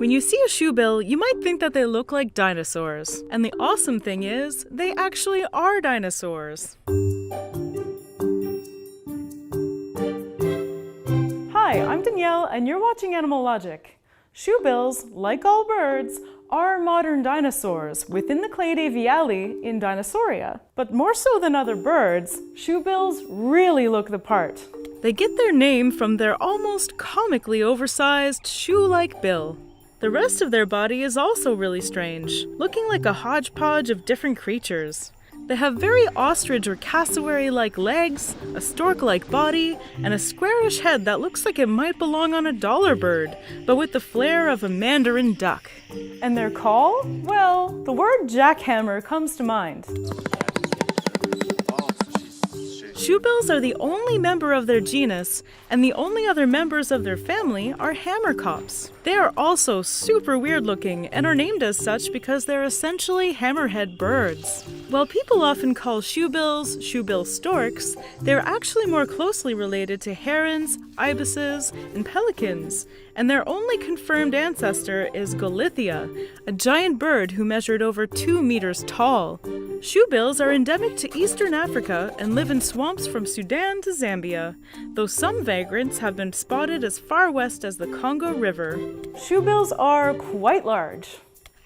When you see a shoebill, you might think that they look like dinosaurs. And the awesome thing is, they actually are dinosaurs. Hi, I'm Danielle, and you're watching Animalogic. Shoebills, like all birds, are modern dinosaurs within the clade Aviale in Dinosauria. But more so than other birds, shoebills really look the part. They get their name from their almost comically oversized shoe-like bill. The rest of their body is also really strange, looking like a hodgepodge of different creatures. They have very ostrich or cassowary-like legs, a stork-like body, and a squarish head that looks like it might belong on a dollar bird, but with the flair of a mandarin duck. And their call? Well, the word jackhammer comes to mind. Shoebills are the only member of their genus, and the only other members of their family are hammerkops. They are also super weird looking and are named as such because they're essentially hammerhead birds. While people often call shoebills shoebill storks, they're actually more closely related to herons, ibises, and pelicans, and their only confirmed ancestor is Golithia, a giant bird who measured over 2 meters tall. Shoebills are endemic to eastern Africa and live in swamps from Sudan to Zambia, though some vagrants have been spotted as far west as the Congo River. Shoebills are quite large.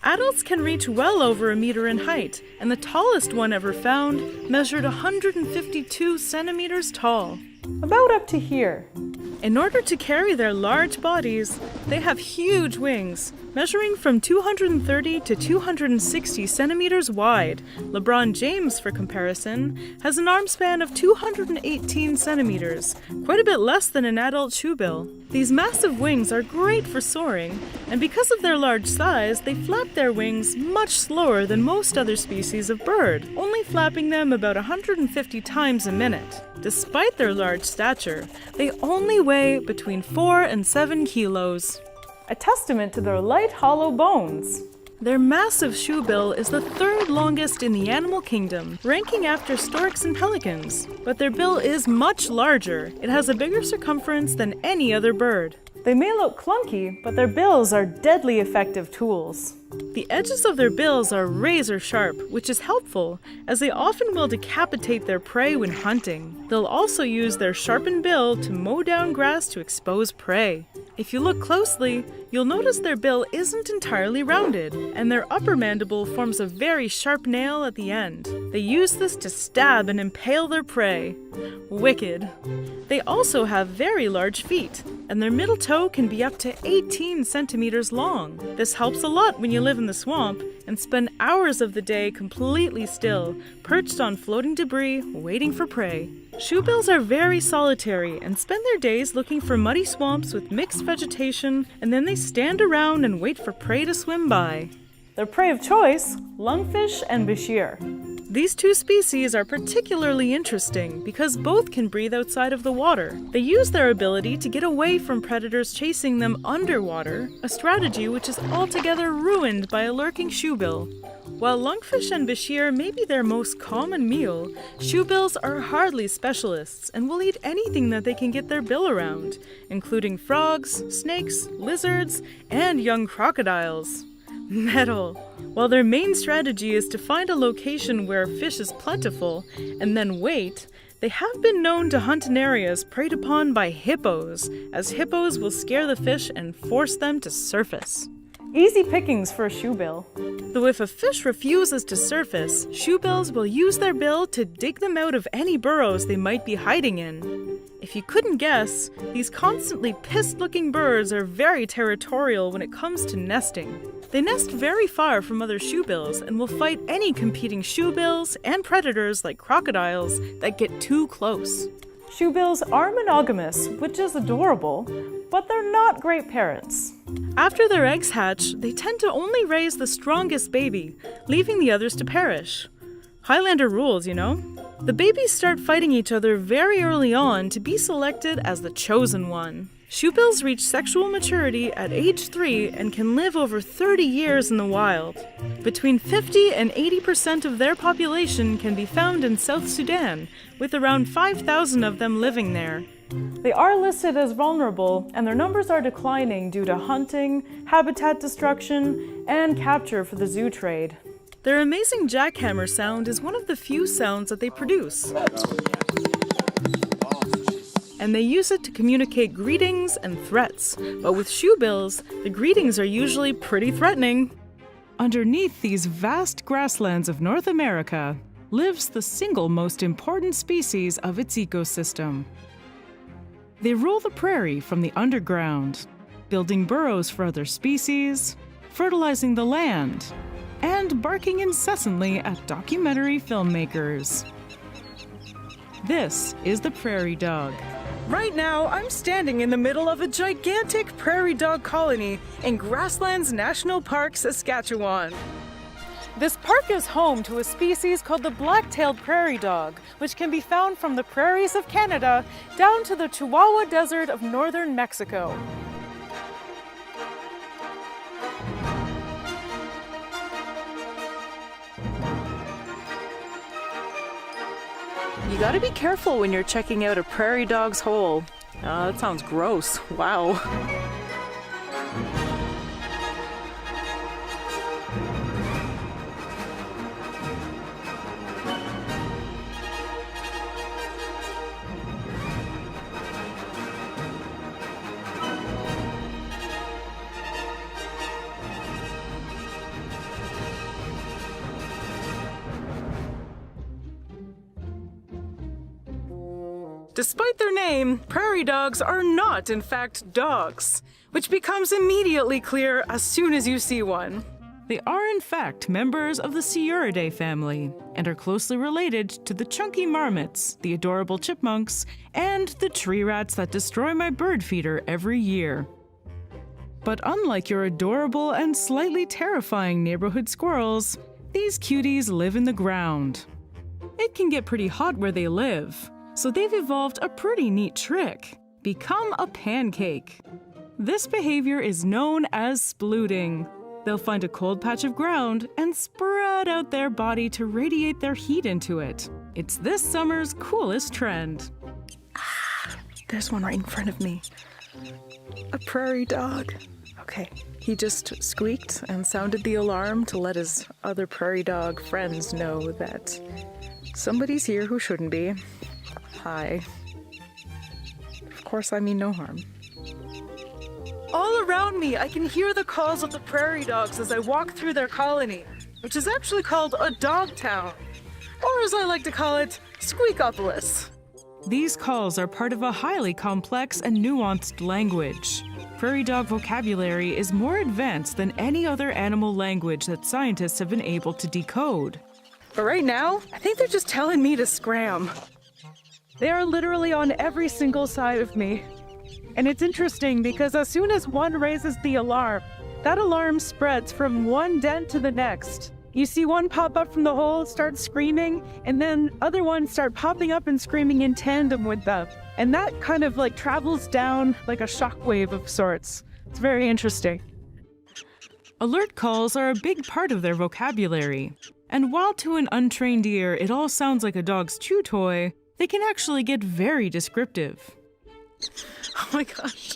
Adults can reach well over 1 meter in height, and the tallest one ever found measured 152 centimeters tall. About up to here. In order to carry their large bodies, they have huge wings, measuring from 230 to 260 centimeters wide. LeBron James, for comparison, has an arm span of 218 centimeters, quite a bit less than an adult shoebill. These massive wings are great for soaring, and because of their large size, they flap their wings much slower than most other species of bird, only flapping them about 150 times a minute. Despite their large stature, they only weigh between 4 and 7 kilos. A testament to their light, hollow bones. Their massive shoebill is the third longest in the animal kingdom, ranking after storks and pelicans. But their bill is much larger. It has a bigger circumference than any other bird. They may look clunky, but their bills are deadly effective tools. The edges of their bills are razor sharp, which is helpful, as they often will decapitate their prey when hunting. They'll also use their sharpened bill to mow down grass to expose prey. If you look closely, you'll notice their bill isn't entirely rounded, and their upper mandible forms a very sharp nail at the end. They use this to stab and impale their prey. Wicked. They also have very large feet, and their middle toe can be up to 18 centimeters long. This helps a lot when you live in the swamp and spend hours of the day completely still, perched on floating debris, waiting for prey. Shoebills are very solitary and spend their days looking for muddy swamps with mixed vegetation, and then they stand around and wait for prey to swim by. Their prey of choice, lungfish and bashir. These two species are particularly interesting because both can breathe outside of the water. They use their ability to get away from predators chasing them underwater, a strategy which is altogether ruined by a lurking shoebill. While lungfish and bashir may be their most common meal, shoebills are hardly specialists and will eat anything that they can get their bill around, including frogs, snakes, lizards, and young crocodiles. Metal. While their main strategy is to find a location where fish is plentiful and then wait, they have been known to hunt in areas preyed upon by hippos, as hippos will scare the fish and force them to surface. Easy pickings for a shoebill. Though if a fish refuses to surface, shoebills will use their bill to dig them out of any burrows they might be hiding in. If you couldn't guess, these constantly pissed-looking birds are very territorial when it comes to nesting. They nest very far from other shoebills and will fight any competing shoebills and predators like crocodiles that get too close. Shoebills are monogamous, which is adorable, but they're not great parents. After their eggs hatch, they tend to only raise the strongest baby, leaving the others to perish. Highlander rules, you know? The babies start fighting each other very early on to be selected as the chosen one. Shoebills reach sexual maturity at age 3 and can live over 30 years in the wild. Between 50 and 80% of their population can be found in South Sudan, with around 5,000 of them living there. They are listed as vulnerable, and their numbers are declining due to hunting, habitat destruction, and capture for the zoo trade. Their amazing jackhammer sound is one of the few sounds that they produce. And they use it to communicate greetings and threats. But with shoebills, the greetings are usually pretty threatening. Underneath these vast grasslands of North America lives the single most important species of its ecosystem. They rule the prairie from the underground, building burrows for other species, fertilizing the land, and barking incessantly at documentary filmmakers. This is the prairie dog. Right now, I'm standing in the middle of a gigantic prairie dog colony in Grasslands National Park, Saskatchewan. This park is home to a species called the black-tailed prairie dog, which can be found from the prairies of Canada down to the Chihuahua Desert of northern Mexico. You gotta be careful when you're checking out a prairie dog's hole. That sounds gross. Wow. Despite their name, prairie dogs are not, in fact, dogs, which becomes immediately clear as soon as you see one. They are, in fact, members of the Sciuridae family and are closely related to the chunky marmots, the adorable chipmunks, and the tree rats that destroy my bird feeder every year. But unlike your adorable and slightly terrifying neighborhood squirrels, these cuties live in the ground. It can get pretty hot where they live, so they've evolved a pretty neat trick: become a pancake. This behavior is known as splooting. They'll find a cold patch of ground and spread out their body to radiate their heat into it. It's this summer's coolest trend. There's one right in front of me. A prairie dog. Okay, he just squeaked and sounded the alarm to let his other prairie dog friends know that somebody's here who shouldn't be. Hi. Of course, I mean no harm. All around me, I can hear the calls of the prairie dogs as I walk through their colony, which is actually called a dog town, or as I like to call it, Squeakopolis. These calls are part of a highly complex and nuanced language. Prairie dog vocabulary is more advanced than any other animal language that scientists have been able to decode. But right now, I think they're just telling me to scram. They are literally on every single side of me. And it's interesting because as soon as one raises the alarm, that alarm spreads from one den to the next. You see one pop up from the hole, start screaming, and then other ones start popping up and screaming in tandem with them. And that kind of like travels down like a shockwave of sorts. It's very interesting. Alert calls are a big part of their vocabulary. And while to an untrained ear it all sounds like a dog's chew toy, they can actually get very descriptive. Oh my gosh,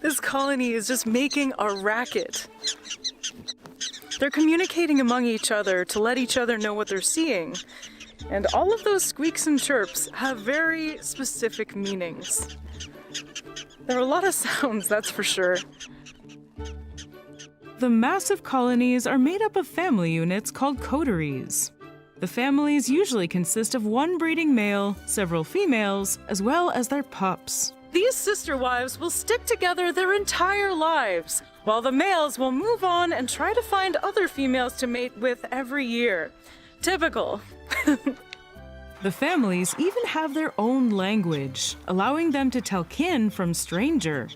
this colony is just making a racket. They're communicating among each other to let each other know what they're seeing. And all of those squeaks and chirps have very specific meanings. There are a lot of sounds, that's for sure. The massive colonies are made up of family units called coteries. The families usually consist of one breeding male, several females, as well as their pups. These sister wives will stick together their entire lives, while the males will move on and try to find other females to mate with every year. Typical. The families even have their own language, allowing them to tell kin from stranger.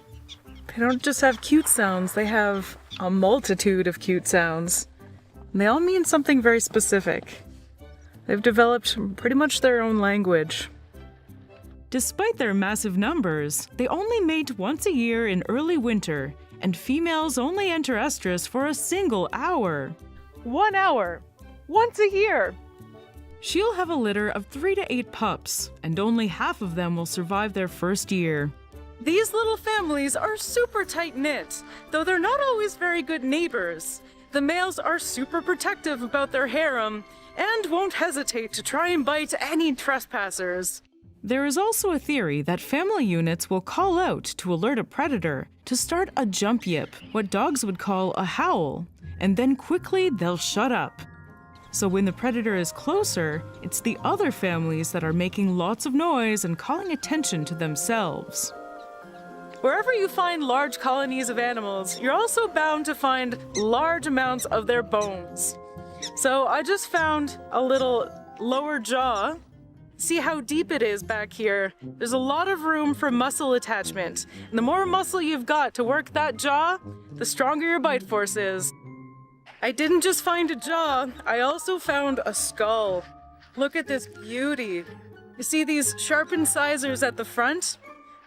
They don't just have cute sounds, they have a multitude of cute sounds. And they all mean something very specific. They've developed pretty much their own language. Despite their massive numbers, they only mate once a year in early winter, and females only enter estrus for a single hour. 1 hour. Once a year. She'll have a litter of 3 to 8 pups, and only half of them will survive their first year. These little families are super tight-knit, though they're not always very good neighbors. The males are super protective about their harem, and won't hesitate to try and bite any trespassers. There is also a theory that family units will call out to alert a predator to start a jump yip, what dogs would call a howl, and then quickly they'll shut up. So when the predator is closer, it's the other families that are making lots of noise and calling attention to themselves. Wherever you find large colonies of animals, you're also bound to find large amounts of their bones. So I just found a little lower jaw. See how deep it is back here? There's a lot of room for muscle attachment. And the more muscle you've got to work that jaw, the stronger your bite force is. I didn't just find a jaw, I also found a skull. Look at this beauty. You see these sharp incisors at the front?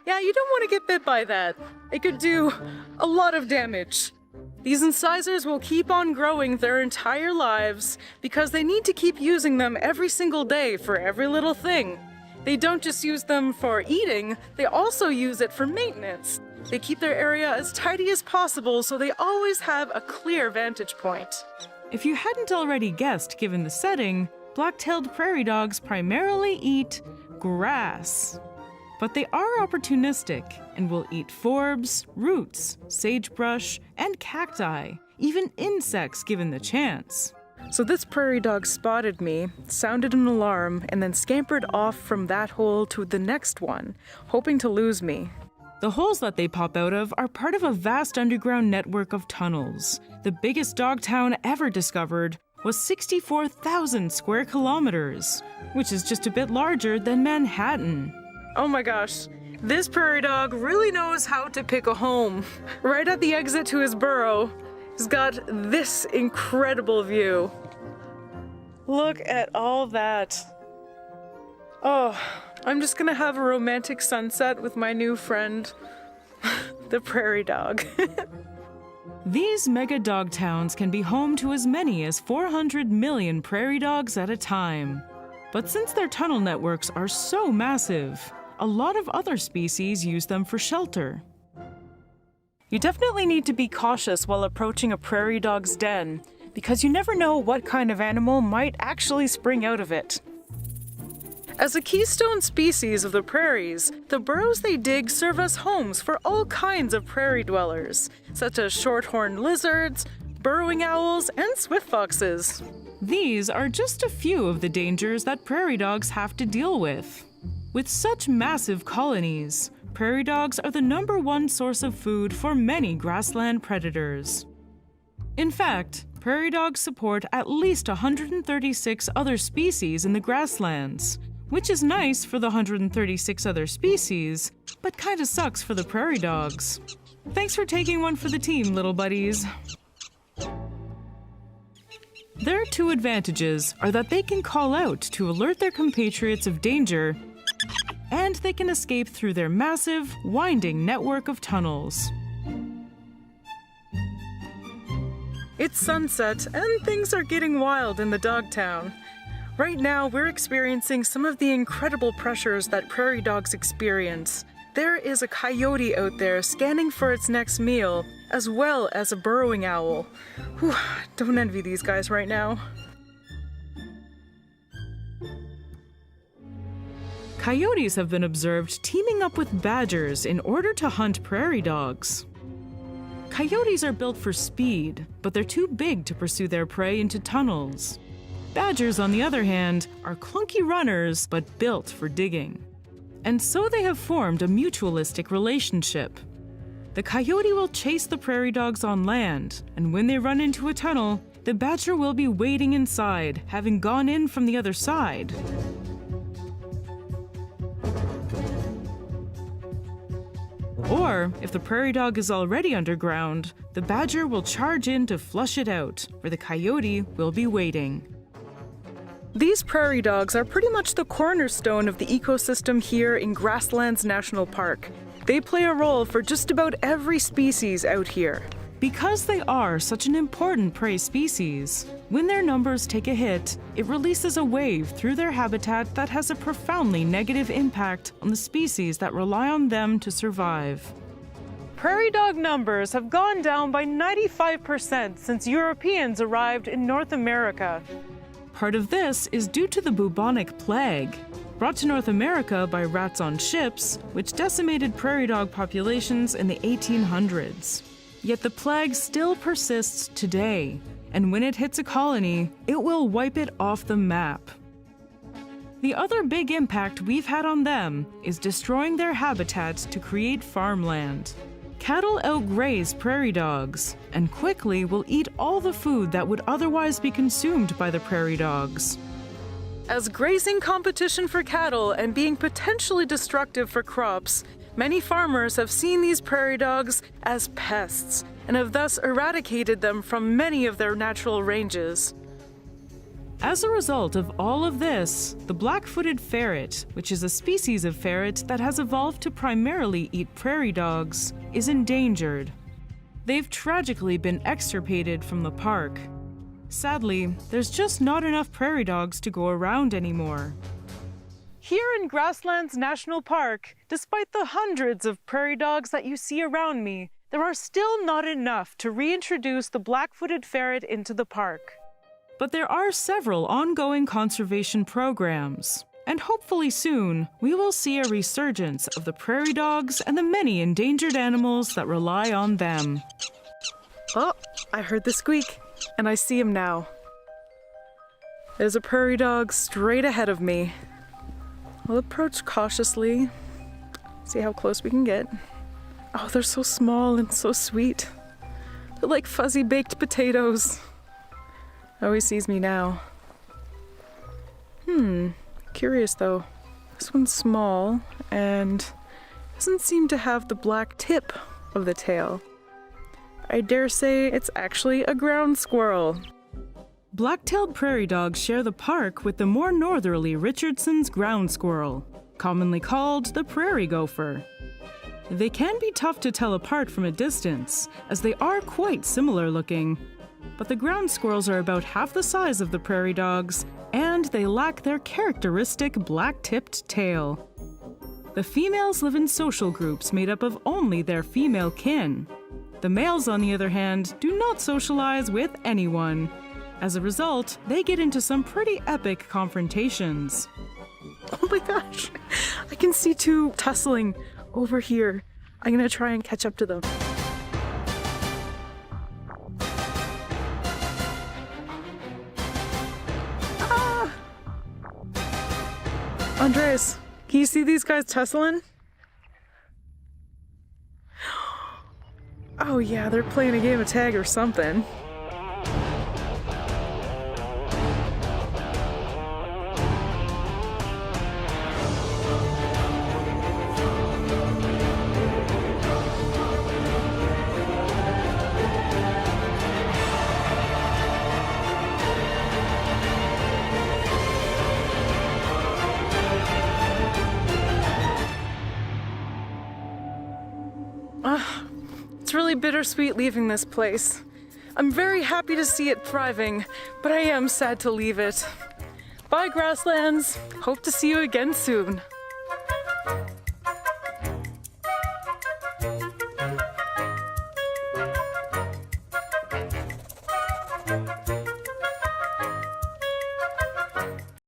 Yeah, you don't want to get bit by that. It could do a lot of damage. These incisors will keep on growing their entire lives because they need to keep using them every single day for every little thing. They don't just use them for eating, they also use it for maintenance. They keep their area as tidy as possible so they always have a clear vantage point. If you hadn't already guessed given the setting, black-tailed prairie dogs primarily eat grass. But they are opportunistic and will eat forbs, roots, sagebrush, and cacti, even insects given the chance. So this prairie dog spotted me, sounded an alarm, and then scampered off from that hole to the next one, hoping to lose me. The holes that they pop out of are part of a vast underground network of tunnels. The biggest dog town ever discovered was 64,000 square kilometers, which is just a bit larger than Manhattan. Oh my gosh, this prairie dog really knows how to pick a home. Right at the exit to his burrow, he's got this incredible view. Look at all that. Oh, I'm just gonna have a romantic sunset with my new friend, the prairie dog. These mega dog towns can be home to as many as 400 million prairie dogs at a time. But since their tunnel networks are so massive, a lot of other species use them for shelter. You definitely need to be cautious while approaching a prairie dog's den, because you never know what kind of animal might actually spring out of it. As a keystone species of the prairies, the burrows they dig serve as homes for all kinds of prairie dwellers, such as shorthorn lizards, burrowing owls, and swift foxes. These are just a few of the dangers that prairie dogs have to deal with. With such massive colonies, prairie dogs are the #1 source of food for many grassland predators. In fact, prairie dogs support at least 136 other species in the grasslands, which is nice for the 136 other species, but kinda sucks for the prairie dogs. Thanks for taking one for the team, little buddies. Their two advantages are that they can call out to alert their compatriots of danger, and they can escape through their massive, winding network of tunnels. It's sunset, and things are getting wild in the dog town. Right now, we're experiencing some of the incredible pressures that prairie dogs experience. There is a coyote out there scanning for its next meal, as well as a burrowing owl. Whew, don't envy these guys right now. Coyotes have been observed teaming up with badgers in order to hunt prairie dogs. Coyotes are built for speed, but they're too big to pursue their prey into tunnels. Badgers, on the other hand, are clunky runners but built for digging. And so they have formed a mutualistic relationship. The coyote will chase the prairie dogs on land, and when they run into a tunnel, the badger will be waiting inside, having gone in from the other side. Or, if the prairie dog is already underground, the badger will charge in to flush it out, where the coyote will be waiting. These prairie dogs are pretty much the cornerstone of the ecosystem here in Grasslands National Park. They play a role for just about every species out here. Because they are such an important prey species, when their numbers take a hit, it releases a wave through their habitat that has a profoundly negative impact on the species that rely on them to survive. Prairie dog numbers have gone down by 95% since Europeans arrived in North America. Part of this is due to the bubonic plague, brought to North America by rats on ships, which decimated prairie dog populations in the 1800s. Yet the plague still persists today, and when it hits a colony, it will wipe it off the map. The other big impact we've had on them is destroying their habitats to create farmland. Cattle outgraze prairie dogs, and quickly will eat all the food that would otherwise be consumed by the prairie dogs. As grazing competition for cattle and being potentially destructive for crops, many farmers have seen these prairie dogs as pests and have thus eradicated them from many of their natural ranges. As a result of all of this, the black-footed ferret, which is a species of ferret that has evolved to primarily eat prairie dogs, is endangered. They've tragically been extirpated from the park. Sadly, there's just not enough prairie dogs to go around anymore. Here in Grasslands National Park, despite the hundreds of prairie dogs that you see around me, there are still not enough to reintroduce the black-footed ferret into the park. But there are several ongoing conservation programs, and hopefully soon we will see a resurgence of the prairie dogs and the many endangered animals that rely on them. Oh, I heard the squeak, and I see him now. There's a prairie dog straight ahead of me. We'll approach cautiously, see how close we can get. Oh, they're so small and so sweet. They're like fuzzy baked potatoes. Oh, he sees me now. Curious though. This one's small and doesn't seem to have the black tip of the tail. I dare say it's actually a ground squirrel. Black-tailed prairie dogs share the park with the more northerly Richardson's ground squirrel, commonly called the prairie gopher. They can be tough to tell apart from a distance, as they are quite similar looking. But the ground squirrels are about half the size of the prairie dogs, and they lack their characteristic black-tipped tail. The females live in social groups made up of only their female kin. The males, on the other hand, do not socialize with anyone. As a result, they get into some pretty epic confrontations. Oh my gosh, I can see two tussling over here. I'm gonna try and catch up to them. Ah! Andres, can you see these guys tussling? Oh yeah, they're playing a game of tag or something. It's really bittersweet leaving this place. I'm very happy to see it thriving, but I am sad to leave it. Bye, Grasslands. Hope to see you again soon.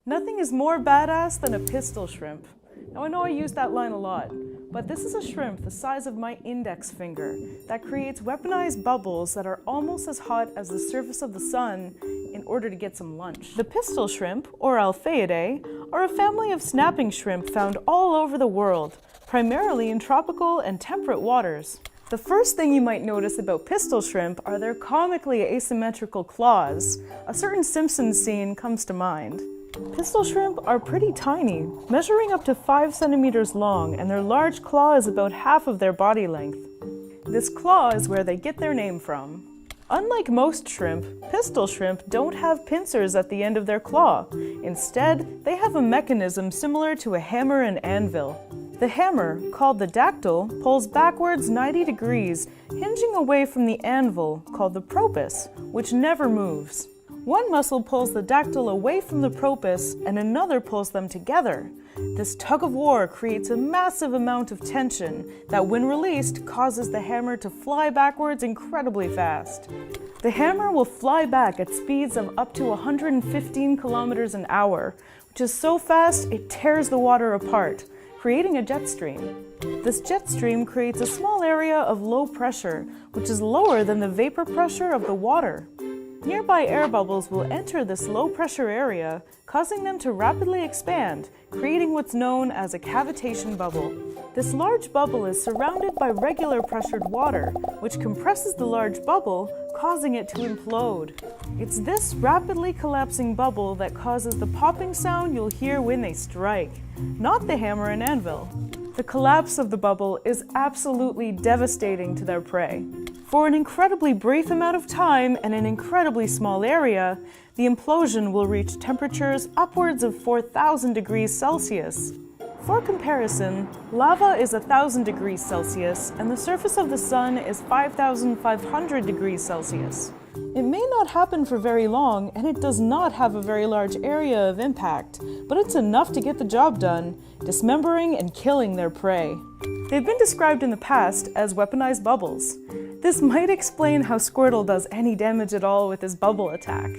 Nothing is more badass than a pistol shrimp. Now I know I use that line a lot, but this is a shrimp the size of my index finger that creates weaponized bubbles that are almost as hot as the surface of the sun in order to get some lunch. The pistol shrimp, or Alpheidae, are a family of snapping shrimp found all over the world, primarily in tropical and temperate waters. The first thing you might notice about pistol shrimp are their comically asymmetrical claws. A certain Simpsons scene comes to mind. Pistol shrimp are pretty tiny, measuring up to 5 centimeters long, and their large claw is about half of their body length. This claw is where they get their name from. Unlike most shrimp, pistol shrimp don't have pincers at the end of their claw. Instead, they have a mechanism similar to a hammer and anvil. The hammer, called the dactyl, pulls backwards 90 degrees, hinging away from the anvil, called the propus, which never moves. One muscle pulls the dactyl away from the propus, and another pulls them together. This tug-of-war creates a massive amount of tension that, when released, causes the hammer to fly backwards incredibly fast. The hammer will fly back at speeds of up to 115 kilometers an hour, which is so fast it tears the water apart, creating a jet stream. This jet stream creates a small area of low pressure, which is lower than the vapor pressure of the water. Nearby air bubbles will enter this low-pressure area, causing them to rapidly expand, creating what's known as a cavitation bubble. This large bubble is surrounded by regular pressured water, which compresses the large bubble, causing it to implode. It's this rapidly collapsing bubble that causes the popping sound you'll hear when they strike, not the hammer and anvil. The collapse of the bubble is absolutely devastating to their prey. For an incredibly brief amount of time and an incredibly small area, the implosion will reach temperatures upwards of 4,000 degrees Celsius. For comparison, lava is 1,000 degrees Celsius and the surface of the sun is 5,500 degrees Celsius. It may not happen for very long and it does not have a very large area of impact, but it's enough to get the job done, dismembering and killing their prey. They've been described in the past as weaponized bubbles. This might explain how Squirtle does any damage at all with his bubble attack.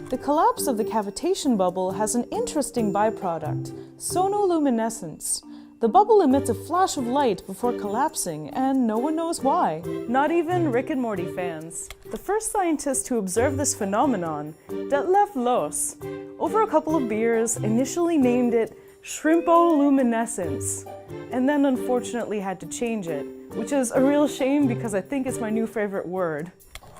The collapse of the cavitation bubble has an interesting byproduct, sonoluminescence. The bubble emits a flash of light before collapsing, and no one knows why. Not even Rick and Morty fans. The first scientist to observe this phenomenon, Detlef Loos, over a couple of beers, initially named it shrimpoluminescence, and then unfortunately had to change it, which is a real shame because I think it's my new favorite word.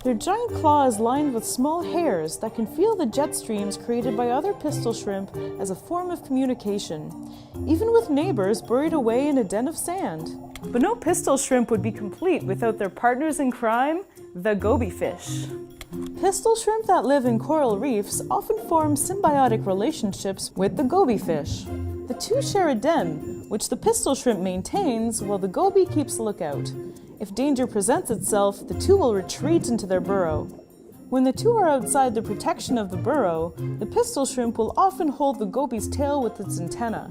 Their giant claw is lined with small hairs that can feel the jet streams created by other pistol shrimp as a form of communication, even with neighbors buried away in a den of sand. But no pistol shrimp would be complete without their partners in crime, the goby fish. Pistol shrimp that live in coral reefs often form symbiotic relationships with the goby fish. The two share a den, which the pistol shrimp maintains while the goby keeps lookout. If danger presents itself, the two will retreat into their burrow. When the two are outside the protection of the burrow, the pistol shrimp will often hold the goby's tail with its antenna.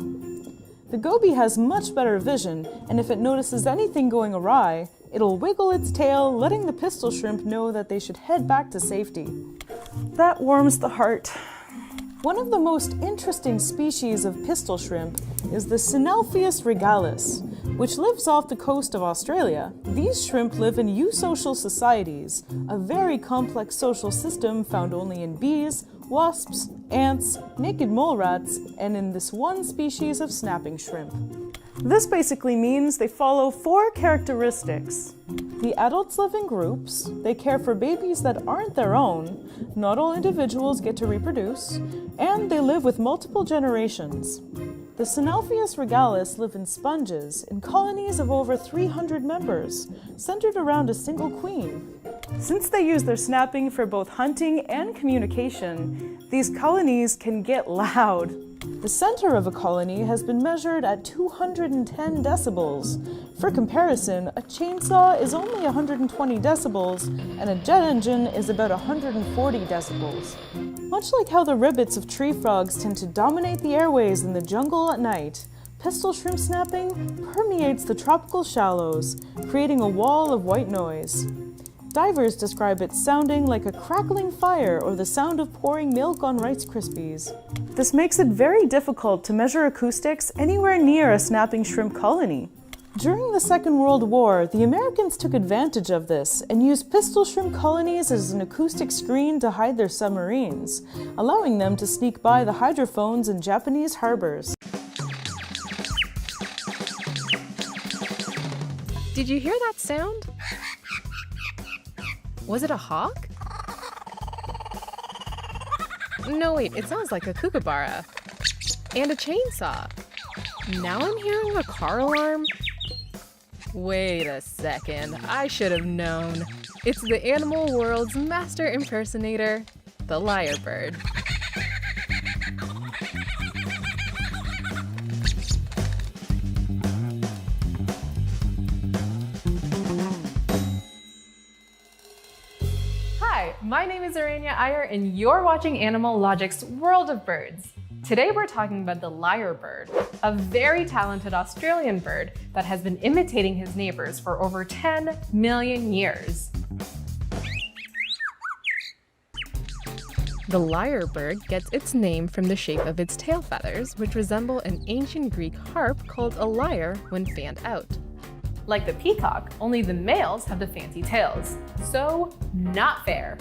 The goby has much better vision, and if it notices anything going awry, it'll wiggle its tail, letting the pistol shrimp know that they should head back to safety. That warms the heart. One of the most interesting species of pistol shrimp is the Synelpheus regalis, which lives off the coast of Australia. These shrimp live in eusocial societies, a very complex social system found only in bees, wasps, ants, naked mole rats, and in this one species of snapping shrimp. This basically means they follow 4 characteristics. The adults live in groups, they care for babies that aren't their own, not all individuals get to reproduce, and they live with multiple generations. The Synelpheus regalis live in sponges, in colonies of over 300 members, centered around a single queen. Since they use their snapping for both hunting and communication, these colonies can get loud. The center of a colony has been measured at 210 decibels. For comparison, a chainsaw is only 120 decibels, and a jet engine is about 140 decibels. Much like how the ribbits of tree frogs tend to dominate the airways in the jungle at night, pistol shrimp snapping permeates the tropical shallows, creating a wall of white noise. Divers describe it sounding like a crackling fire or the sound of pouring milk on Rice Krispies. This makes it very difficult to measure acoustics anywhere near a snapping shrimp colony. During the Second World War, the Americans took advantage of this and used pistol shrimp colonies as an acoustic screen to hide their submarines, allowing them to sneak by the hydrophones in Japanese harbors. Did you hear that sound? Was it a hawk? No, wait, it sounds like a kookaburra. And a chainsaw. Now I'm hearing a car alarm. Wait a second, I should have known. It's the animal world's master impersonator, the lyrebird. Hi, my name is Aranya Iyer, and you're watching Animalogic's World of Birds. Today we're talking about the lyrebird, a very talented Australian bird that has been imitating his neighbors for over 10 million years. The lyrebird gets its name from the shape of its tail feathers, which resemble an ancient Greek harp called a lyre when fanned out. Like the peacock, only the males have the fancy tails. So, not fair.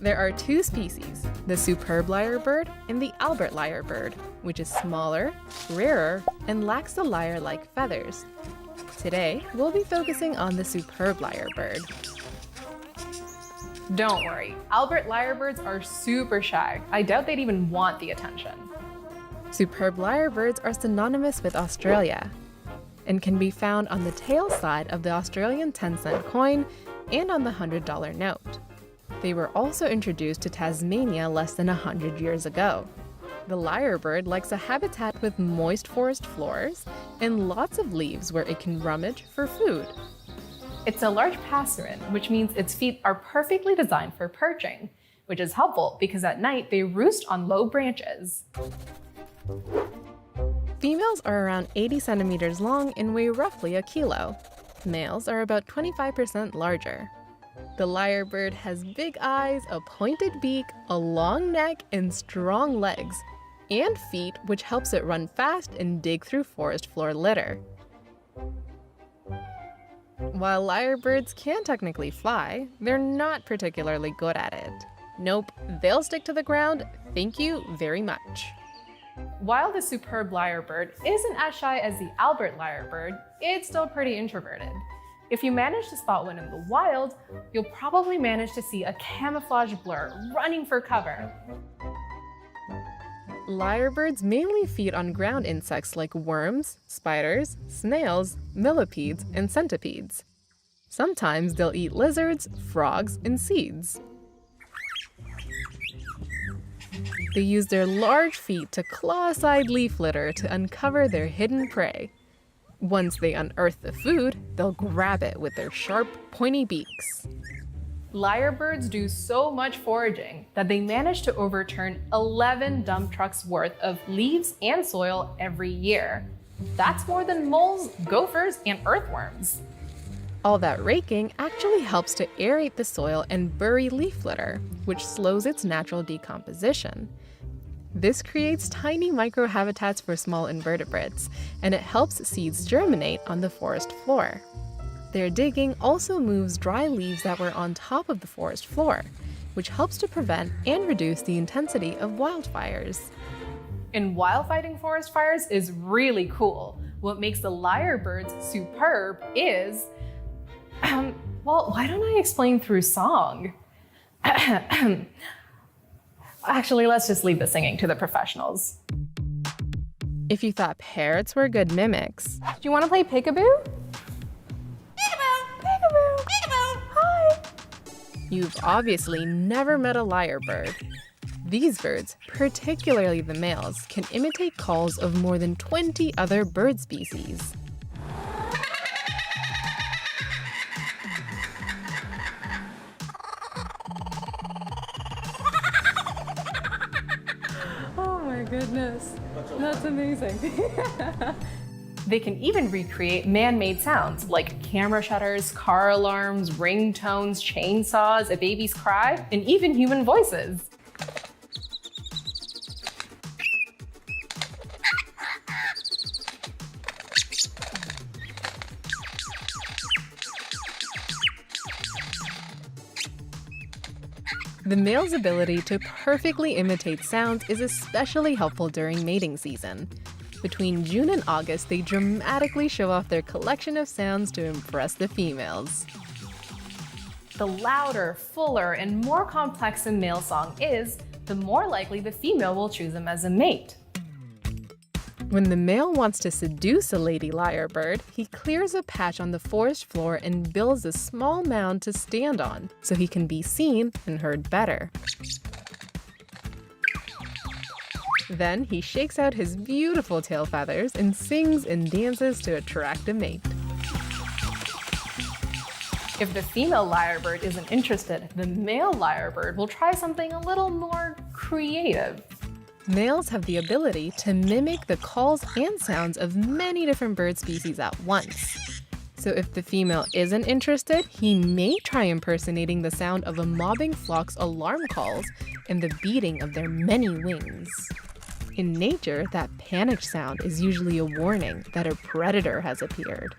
There are two species, the superb lyrebird and the Albert lyrebird, which is smaller, rarer, and lacks the lyre-like feathers. Today, we'll be focusing on the superb lyrebird. Don't worry, Albert lyrebirds are super shy. I doubt they'd even want the attention. Superb lyrebirds are synonymous with Australia and can be found on the tail side of the Australian 10-cent coin and on the $100 note. They were also introduced to Tasmania less than 100 years ago. The lyrebird likes a habitat with moist forest floors and lots of leaves where it can rummage for food. It's a large passerine, which means its feet are perfectly designed for perching, which is helpful because at night they roost on low branches. Females are around 80 centimeters long and weigh roughly a kilo. Males are about 25% larger. The lyrebird has big eyes, a pointed beak, a long neck, and strong legs, and feet, which helps it run fast and dig through forest floor litter. While lyrebirds can technically fly, they're not particularly good at it. Nope, they'll stick to the ground, thank you very much. While the superb lyrebird isn't as shy as the Albert lyrebird, it's still pretty introverted. If you manage to spot one in the wild, you'll probably manage to see a camouflage blur running for cover. Lyrebirds mainly feed on ground insects like worms, spiders, snails, millipedes, and centipedes. Sometimes they'll eat lizards, frogs, and seeds. They use their large feet to claw aside leaf litter to uncover their hidden prey. Once they unearth the food, they'll grab it with their sharp, pointy beaks. Lyrebirds do so much foraging that they manage to overturn 11 dump trucks worth of leaves and soil every year. That's more than moles, gophers, and earthworms. All that raking actually helps to aerate the soil and bury leaf litter, which slows its natural decomposition. This creates tiny microhabitats for small invertebrates, and it helps seeds germinate on the forest floor. Their digging also moves dry leaves that were on top of the forest floor, which helps to prevent and reduce the intensity of wildfires. And wildfighting forest fires is really cool. What makes the lyrebirds superb is, well, why don't I explain through song? Actually, let's just leave the singing to the professionals. If you thought parrots were good mimics, do you want to play peekaboo? Peekaboo! Peekaboo! Peekaboo! Hi! You've obviously never met a lyrebird. These birds, particularly the males, can imitate calls of more than 20 other bird species. Goodness, that's amazing. They can even recreate man-made sounds like camera shutters, car alarms, ringtones, chainsaws, a baby's cry, and even human voices. The male's ability to perfectly imitate sounds is especially helpful during mating season. Between June and August, they dramatically show off their collection of sounds to impress the females. The louder, fuller, and more complex a male song is, the more likely the female will choose him as a mate. When the male wants to seduce a lady lyrebird, he clears a patch on the forest floor and builds a small mound to stand on so he can be seen and heard better. Then he shakes out his beautiful tail feathers and sings and dances to attract a mate. If the female lyrebird isn't interested, the male lyrebird will try something a little more creative. Males have the ability to mimic the calls and sounds of many different bird species at once. So if the female isn't interested, he may try impersonating the sound of a mobbing flock's alarm calls and the beating of their many wings. In nature, that panicked sound is usually a warning that a predator has appeared.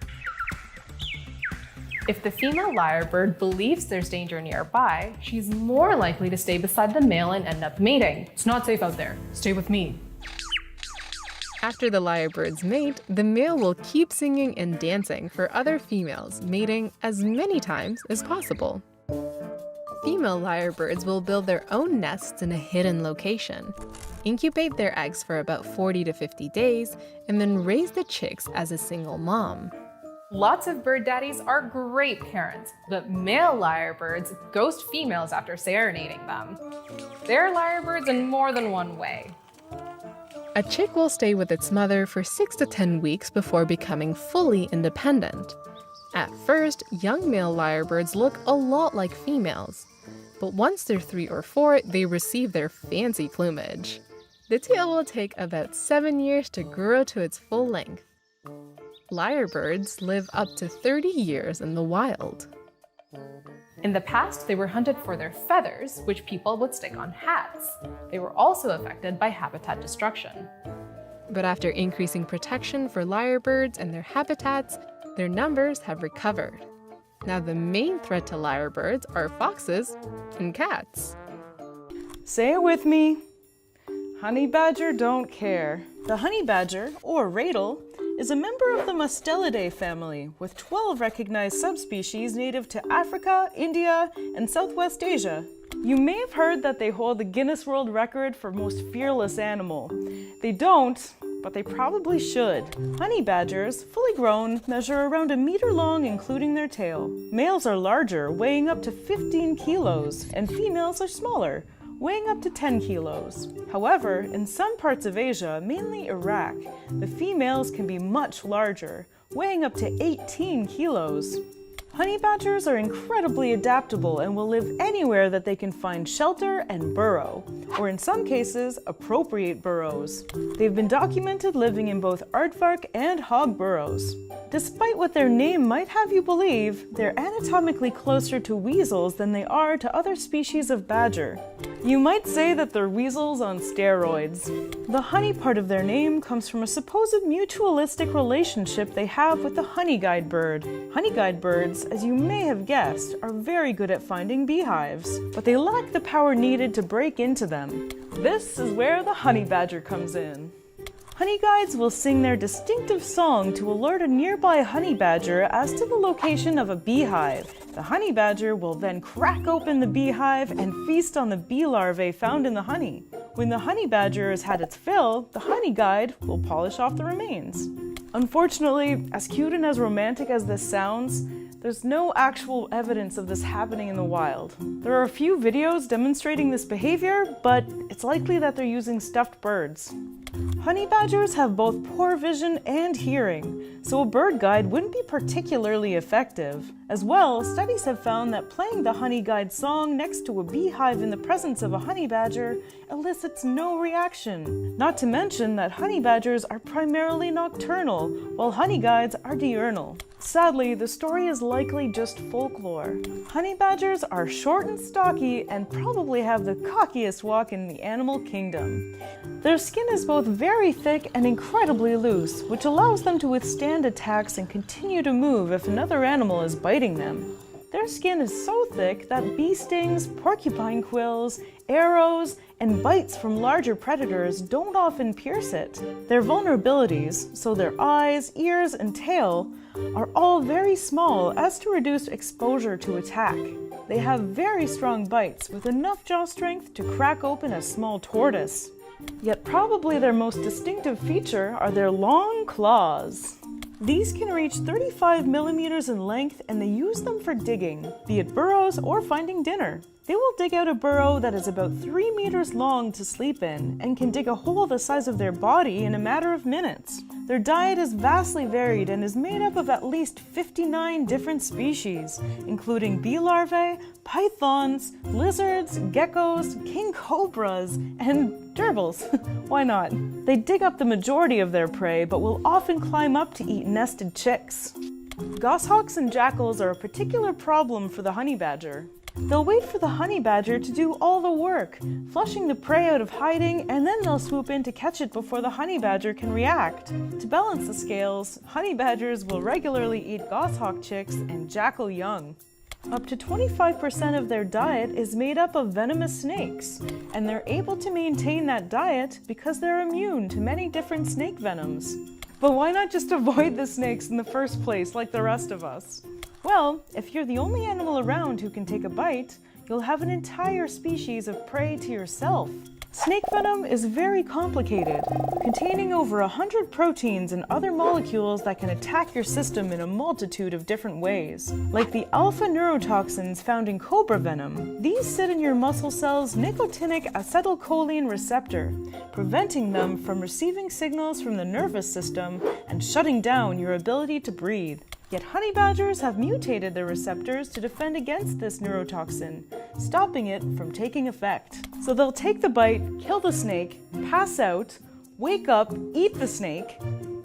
If the female lyrebird believes there's danger nearby, she's more likely to stay beside the male and end up mating. It's not safe out there. Stay with me. After the lyrebirds mate, the male will keep singing and dancing for other females, mating as many times as possible. Female lyrebirds will build their own nests in a hidden location, incubate their eggs for about 40 to 50 days, and then raise the chicks as a single mom. Lots of bird daddies are great parents, but male lyrebirds ghost females after serenading them. They're lyrebirds in more than one way. A chick will stay with its mother for 6 to 10 weeks before becoming fully independent. At first, young male lyrebirds look a lot like females, but once they're 3 or 4, they receive their fancy plumage. The tail will take about 7 years to grow to its full length. Lyrebirds live up to 30 years in the wild. In the past, they were hunted for their feathers, which people would stick on hats. They were also affected by habitat destruction. But after increasing protection for lyrebirds and their habitats, their numbers have recovered. Now the main threat to lyrebirds are foxes and cats. Say it with me. Honey badger don't care. The honey badger, or radle, is a member of the Mustelidae family with 12 recognized subspecies native to Africa, India, and Southwest Asia. You may have heard that they hold the Guinness World Record for most fearless animal. They don't, but they probably should. Honey badgers, fully grown, measure around 1 meter long including their tail. Males are larger, weighing up to 15 kilos, and females are smaller, weighing up to 10 kilos. However, in some parts of Asia, mainly Iraq, the females can be much larger, weighing up to 18 kilos. Honey badgers are incredibly adaptable and will live anywhere that they can find shelter and burrow, or in some cases, appropriate burrows. They've been documented living in both aardvark and hog burrows. Despite what their name might have you believe, they're anatomically closer to weasels than they are to other species of badger. You might say that they're weasels on steroids. The honey part of their name comes from a supposed mutualistic relationship they have with the honeyguide bird. Honeyguide birds, as you may have guessed, are very good at finding beehives, but they lack the power needed to break into them. This is where the honey badger comes in. Honey guides will sing their distinctive song to alert a nearby honey badger as to the location of a beehive. The honey badger will then crack open the beehive and feast on the bee larvae found in the honey. When the honey badger has had its fill, the honey guide will polish off the remains. Unfortunately, as cute and as romantic as this sounds, there's no actual evidence of this happening in the wild. There are a few videos demonstrating this behavior, but it's likely that they're using stuffed birds. Honey badgers have both poor vision and hearing, so a bird guide wouldn't be particularly effective. As well, studies have found that playing the honey guide song next to a beehive in the presence of a honey badger elicits no reaction. Not to mention that honey badgers are primarily nocturnal, while honey guides are diurnal. Sadly, the story is likely just folklore. Honey badgers are short and stocky and probably have the cockiest walk in the animal kingdom. Their skin is both very thick and incredibly loose, which allows them to withstand attacks and continue to move if another animal is biting them. Their skin is so thick that bee stings, porcupine quills, arrows, and bites from larger predators don't often pierce it. Their vulnerabilities, so their eyes, ears, and tail, are all very small as to reduce exposure to attack. They have very strong bites with enough jaw strength to crack open a small tortoise. Yet probably their most distinctive feature are their long claws. These can reach 35 millimeters in length, and they use them for digging, be it burrows or finding dinner. They will dig out a burrow that is about 3 meters long to sleep in and can dig a hole the size of their body in a matter of minutes. Their diet is vastly varied and is made up of at least 59 different species, including bee larvae, pythons, lizards, geckos, king cobras, and gerbils. Why not? They dig up the majority of their prey, but will often climb up to eat nested chicks. Goshawks and jackals are a particular problem for the honey badger. They'll wait for the honey badger to do all the work, flushing the prey out of hiding, and then they'll swoop in to catch it before the honey badger can react. To balance the scales, honey badgers will regularly eat goshawk chicks and jackal young. Up to 25% of their diet is made up of venomous snakes, and they're able to maintain that diet because they're immune to many different snake venoms. But why not just avoid the snakes in the first place like the rest of us? Well, if you're the only animal around who can take a bite, you'll have an entire species of prey to yourself. Snake venom is very complicated, containing over 100 proteins and other molecules that can attack your system in a multitude of different ways. Like the alpha neurotoxins found in cobra venom, these sit in your muscle cells' nicotinic acetylcholine receptor, preventing them from receiving signals from the nervous system and shutting down your ability to breathe. Yet honey badgers have mutated their receptors to defend against this neurotoxin, stopping it from taking effect. So they'll take the bite, kill the snake, pass out, wake up, eat the snake,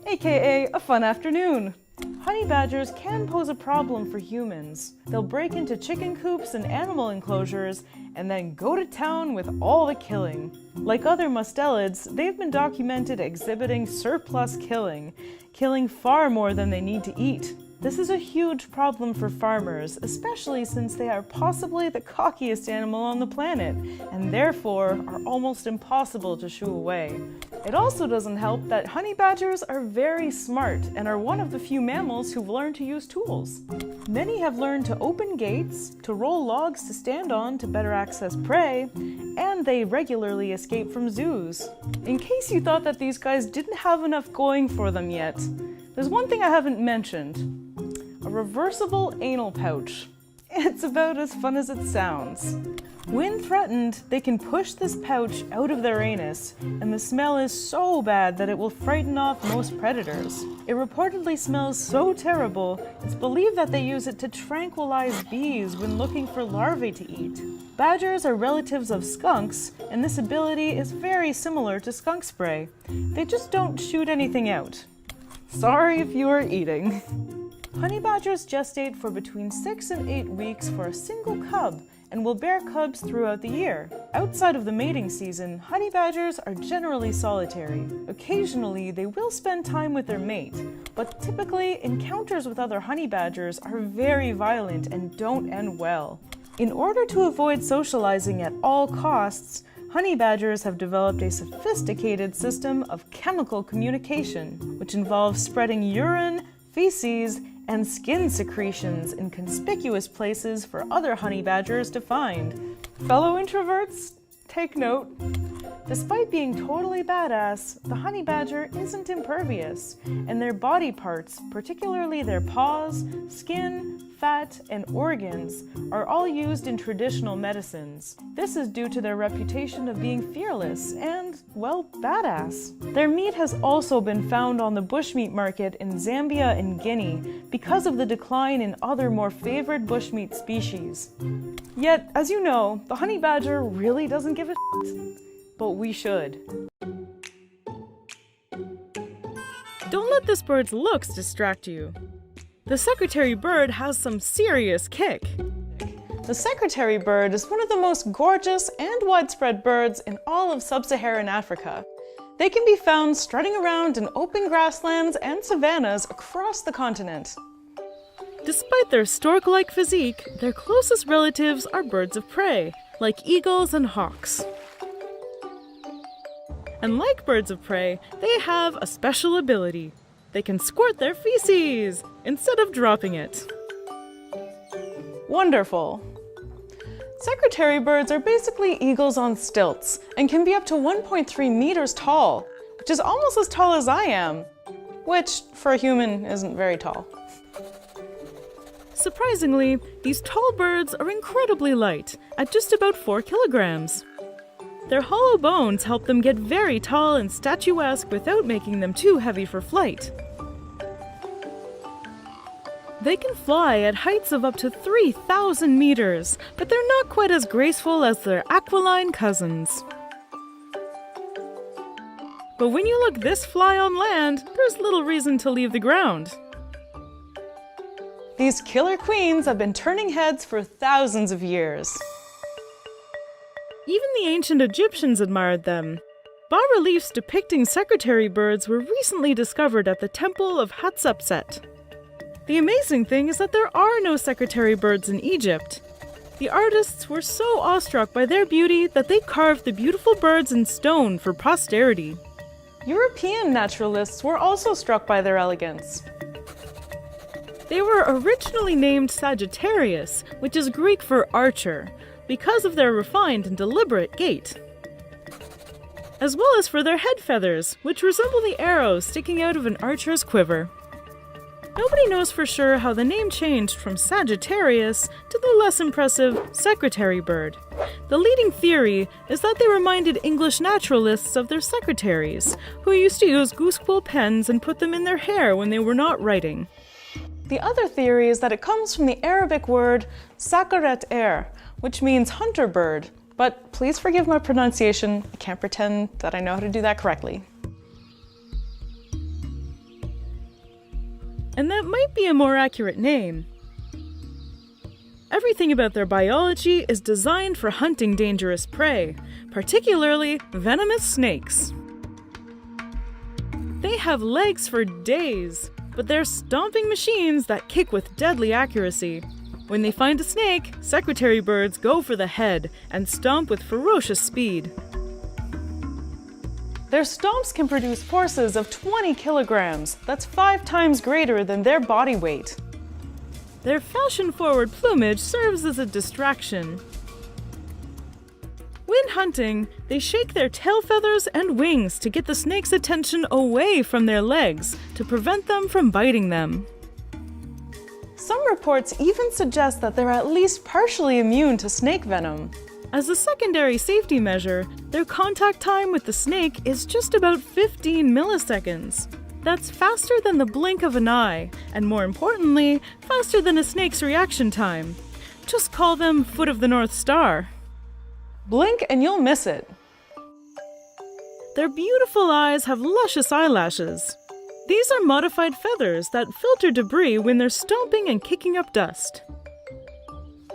aka a fun afternoon. Honey badgers can pose a problem for humans. They'll break into chicken coops and animal enclosures and then go to town with all the killing. Like other mustelids, they've been documented exhibiting surplus killing far more than they need to eat. This is a huge problem for farmers, especially since they are possibly the cockiest animal on the planet, and therefore are almost impossible to shoo away. It also doesn't help that honey badgers are very smart and are one of the few mammals who've learned to use tools. Many have learned to open gates, to roll logs to stand on to better access prey, and they regularly escape from zoos. In case you thought that these guys didn't have enough going for them yet, there's one thing I haven't mentioned. A reversible anal pouch. It's about as fun as it sounds. When threatened, they can push this pouch out of their anus, and the smell is so bad that it will frighten off most predators. It reportedly smells so terrible, it's believed that they use it to tranquilize bees when looking for larvae to eat. Badgers are relatives of skunks, and this ability is very similar to skunk spray. They just don't shoot anything out. Sorry if you are eating. Honey badgers gestate for between 6 and 8 weeks for a single cub and will bear cubs throughout the year. Outside of the mating season, honey badgers are generally solitary. Occasionally, they will spend time with their mate, but typically encounters with other honey badgers are very violent and don't end well. In order to avoid socializing at all costs, honey badgers have developed a sophisticated system of chemical communication, which involves spreading urine, feces, and skin secretions in conspicuous places for other honey badgers to find. Fellow introverts, take note. Despite being totally badass, the honey badger isn't impervious, and their body parts, particularly their paws, skin, fat, and organs, are all used in traditional medicines. This is due to their reputation of being fearless and, well, badass. Their meat has also been found on the bushmeat market in Zambia and Guinea because of the decline in other more favored bushmeat species. Yet, as you know, the honey badger really doesn't give a shit. But we should. Don't let this bird's looks distract you. The secretary bird has some serious kick. The secretary bird is one of the most gorgeous and widespread birds in all of sub-Saharan Africa. They can be found strutting around in open grasslands and savannas across the continent. Despite their stork-like physique, their closest relatives are birds of prey, like eagles and hawks. And like birds of prey, they have a special ability. They can squirt their feces instead of dropping it. Wonderful. Secretary birds are basically eagles on stilts and can be up to 1.3 meters tall, which is almost as tall as I am, which for a human isn't very tall. Surprisingly, these tall birds are incredibly light, at just about 4 kilograms. Their hollow bones help them get very tall and statuesque without making them too heavy for flight. They can fly at heights of up to 3,000 meters, but they're not quite as graceful as their aquiline cousins. But when you look this fly on land, there's little reason to leave the ground. These killer queens have been turning heads for thousands of years. Even the ancient Egyptians admired them. Bas-reliefs depicting secretary birds were recently discovered at the Temple of Hatshepsut. The amazing thing is that there are no secretary birds in Egypt. The artists were so awestruck by their beauty that they carved the beautiful birds in stone for posterity. European naturalists were also struck by their elegance. They were originally named Sagittarius, which is Greek for archer, because of their refined and deliberate gait, as well as for their head feathers, which resemble the arrows sticking out of an archer's quiver. Nobody knows for sure how the name changed from Sagittarius to the less impressive secretary bird. The leading theory is that they reminded English naturalists of their secretaries, who used to use goosequill pens and put them in their hair when they were not writing. The other theory is that it comes from the Arabic word sakaret which means hunter bird, but please forgive my pronunciation, I can't pretend that I know how to do that correctly. And that might be a more accurate name. Everything about their biology is designed for hunting dangerous prey, particularly venomous snakes. They have legs for days, but they're stomping machines that kick with deadly accuracy. When they find a snake, secretary birds go for the head and stomp with ferocious speed. Their stomps can produce forces of 20 kilograms. That's 5 times greater than their body weight. Their fashion-forward plumage serves as a distraction. When hunting, they shake their tail feathers and wings to get the snake's attention away from their legs to prevent them from biting them. Some reports even suggest that they're at least partially immune to snake venom. As a secondary safety measure, their contact time with the snake is just about 15 milliseconds. That's faster than the blink of an eye, and more importantly, faster than a snake's reaction time. Just call them foot of the North Star. Blink and you'll miss it. Their beautiful eyes have luscious eyelashes. These are modified feathers that filter debris when they're stomping and kicking up dust.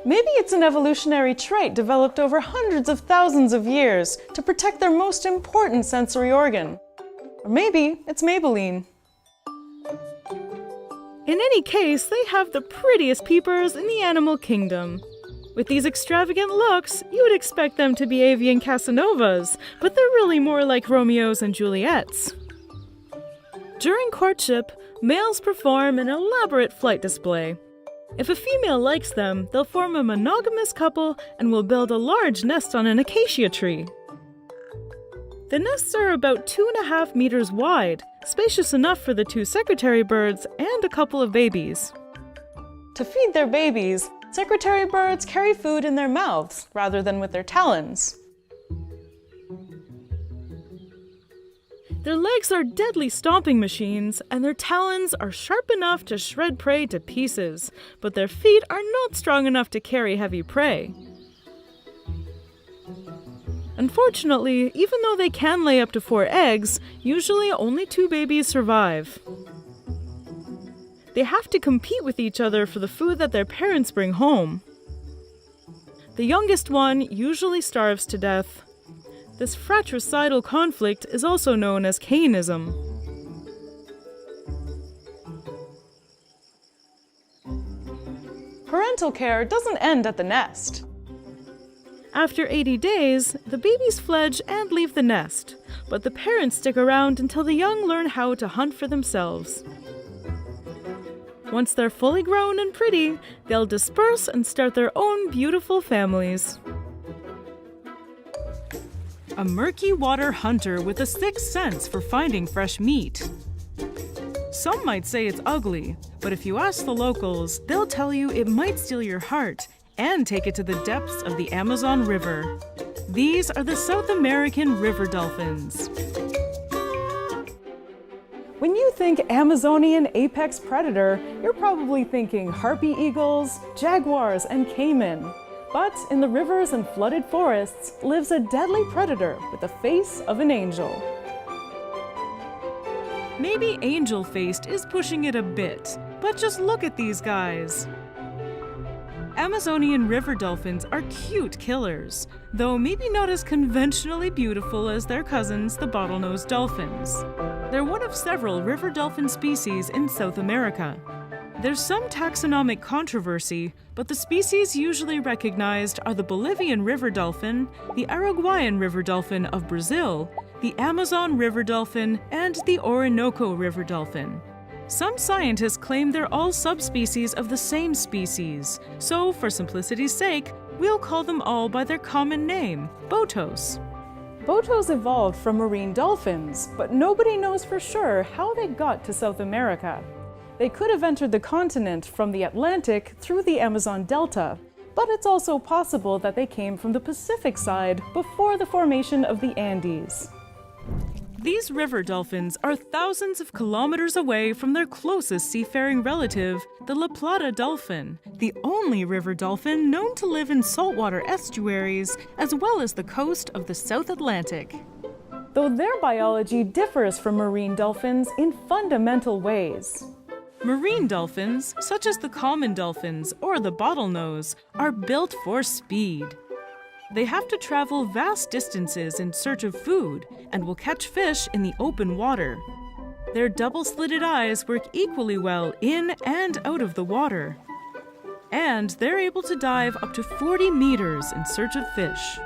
Maybe it's an evolutionary trait developed over hundreds of thousands of years to protect their most important sensory organ. Or maybe it's Maybelline. In any case, they have the prettiest peepers in the animal kingdom. With these extravagant looks, you would expect them to be avian Casanovas, but they're really more like Romeos and Juliets. During courtship, males perform an elaborate flight display. If a female likes them, they'll form a monogamous couple and will build a large nest on an acacia tree. The nests are about 2.5 meters wide, spacious enough for the 2 secretary birds and a couple of babies. To feed their babies, secretary birds carry food in their mouths rather than with their talons. Their legs are deadly stomping machines, and their talons are sharp enough to shred prey to pieces, but their feet are not strong enough to carry heavy prey. Unfortunately, even though they can lay up to 4 eggs, usually only 2 babies survive. They have to compete with each other for the food that their parents bring home. The youngest one usually starves to death. This fratricidal conflict is also known as Cainism. Parental care doesn't end at the nest. After 80 days, the babies fledge and leave the nest, but the parents stick around until the young learn how to hunt for themselves. Once they're fully grown and pretty, they'll disperse and start their own beautiful families. A murky water hunter with a sixth sense for finding fresh meat. Some might say it's ugly, but if you ask the locals, they'll tell you it might steal your heart and take it to the depths of the Amazon River. These are the South American river dolphins. When you think Amazonian apex predator, you're probably thinking harpy eagles, jaguars, and caiman. But in the rivers and flooded forests lives a deadly predator with the face of an angel. Maybe angel-faced is pushing it a bit, but just look at these guys. Amazonian river dolphins are cute killers, though maybe not as conventionally beautiful as their cousins, the bottlenose dolphins. They're one of several river dolphin species in South America. There's some taxonomic controversy, but the species usually recognized are the Bolivian river dolphin, the Araguayan river dolphin of Brazil, the Amazon river dolphin, and the Orinoco river dolphin. Some scientists claim they're all subspecies of the same species, so for simplicity's sake, we'll call them all by their common name, botos. Botos evolved from marine dolphins, but nobody knows for sure how they got to South America. They could have entered the continent from the Atlantic through the Amazon Delta, but it's also possible that they came from the Pacific side before the formation of the Andes. These river dolphins are thousands of kilometers away from their closest seafaring relative, the La Plata dolphin, the only river dolphin known to live in saltwater estuaries as well as the coast of the South Atlantic. Though their biology differs from marine dolphins in fundamental ways. Marine dolphins, such as the common dolphins or the bottlenose, are built for speed. They have to travel vast distances in search of food and will catch fish in the open water. Their double-slitted eyes work equally well in and out of the water. And they're able to dive up to 40 meters in search of fish.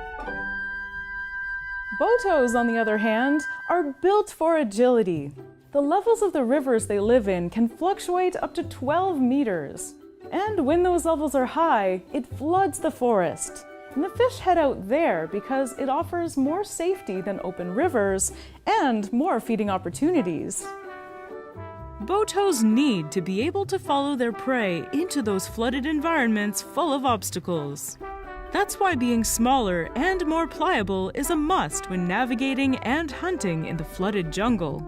Botos, on the other hand, are built for agility. The levels of the rivers they live in can fluctuate up to 12 meters. And when those levels are high, it floods the forest. And the fish head out there because it offers more safety than open rivers and more feeding opportunities. Botos need to be able to follow their prey into those flooded environments full of obstacles. That's why being smaller and more pliable is a must when navigating and hunting in the flooded jungle.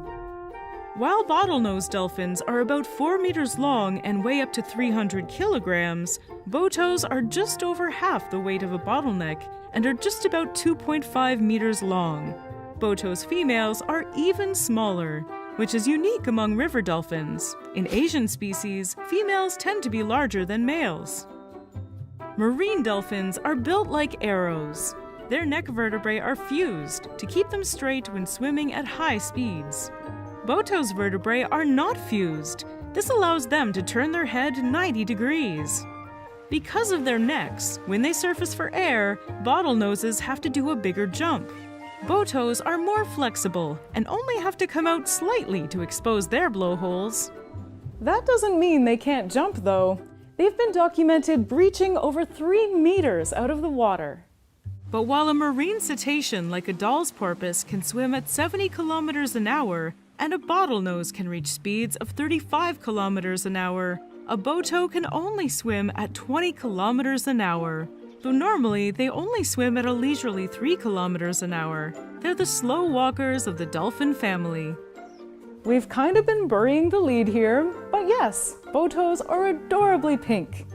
While bottlenose dolphins are about 4 meters long and weigh up to 300 kilograms, botos are just over half the weight of a bottleneck and are just about 2.5 meters long. Botos females are even smaller, which is unique among river dolphins. In Asian species, females tend to be larger than males. Marine dolphins are built like arrows. Their neck vertebrae are fused to keep them straight when swimming at high speeds. Botos vertebrae are not fused. This allows them to turn their head 90 degrees. Because of their necks, when they surface for air, bottlenoses have to do a bigger jump. Botos are more flexible and only have to come out slightly to expose their blowholes. That doesn't mean they can't jump, though. They've been documented breaching over 3 meters out of the water. But while a marine cetacean like a Dahl's porpoise can swim at 70 kilometers an hour, and a bottlenose can reach speeds of 35 kilometers an hour, a boto can only swim at 20 kilometers an hour. Though normally they only swim at a leisurely 3 kilometers an hour. They're the slow walkers of the dolphin family. We've kind of been burying the lead here, but yes, botos are adorably pink.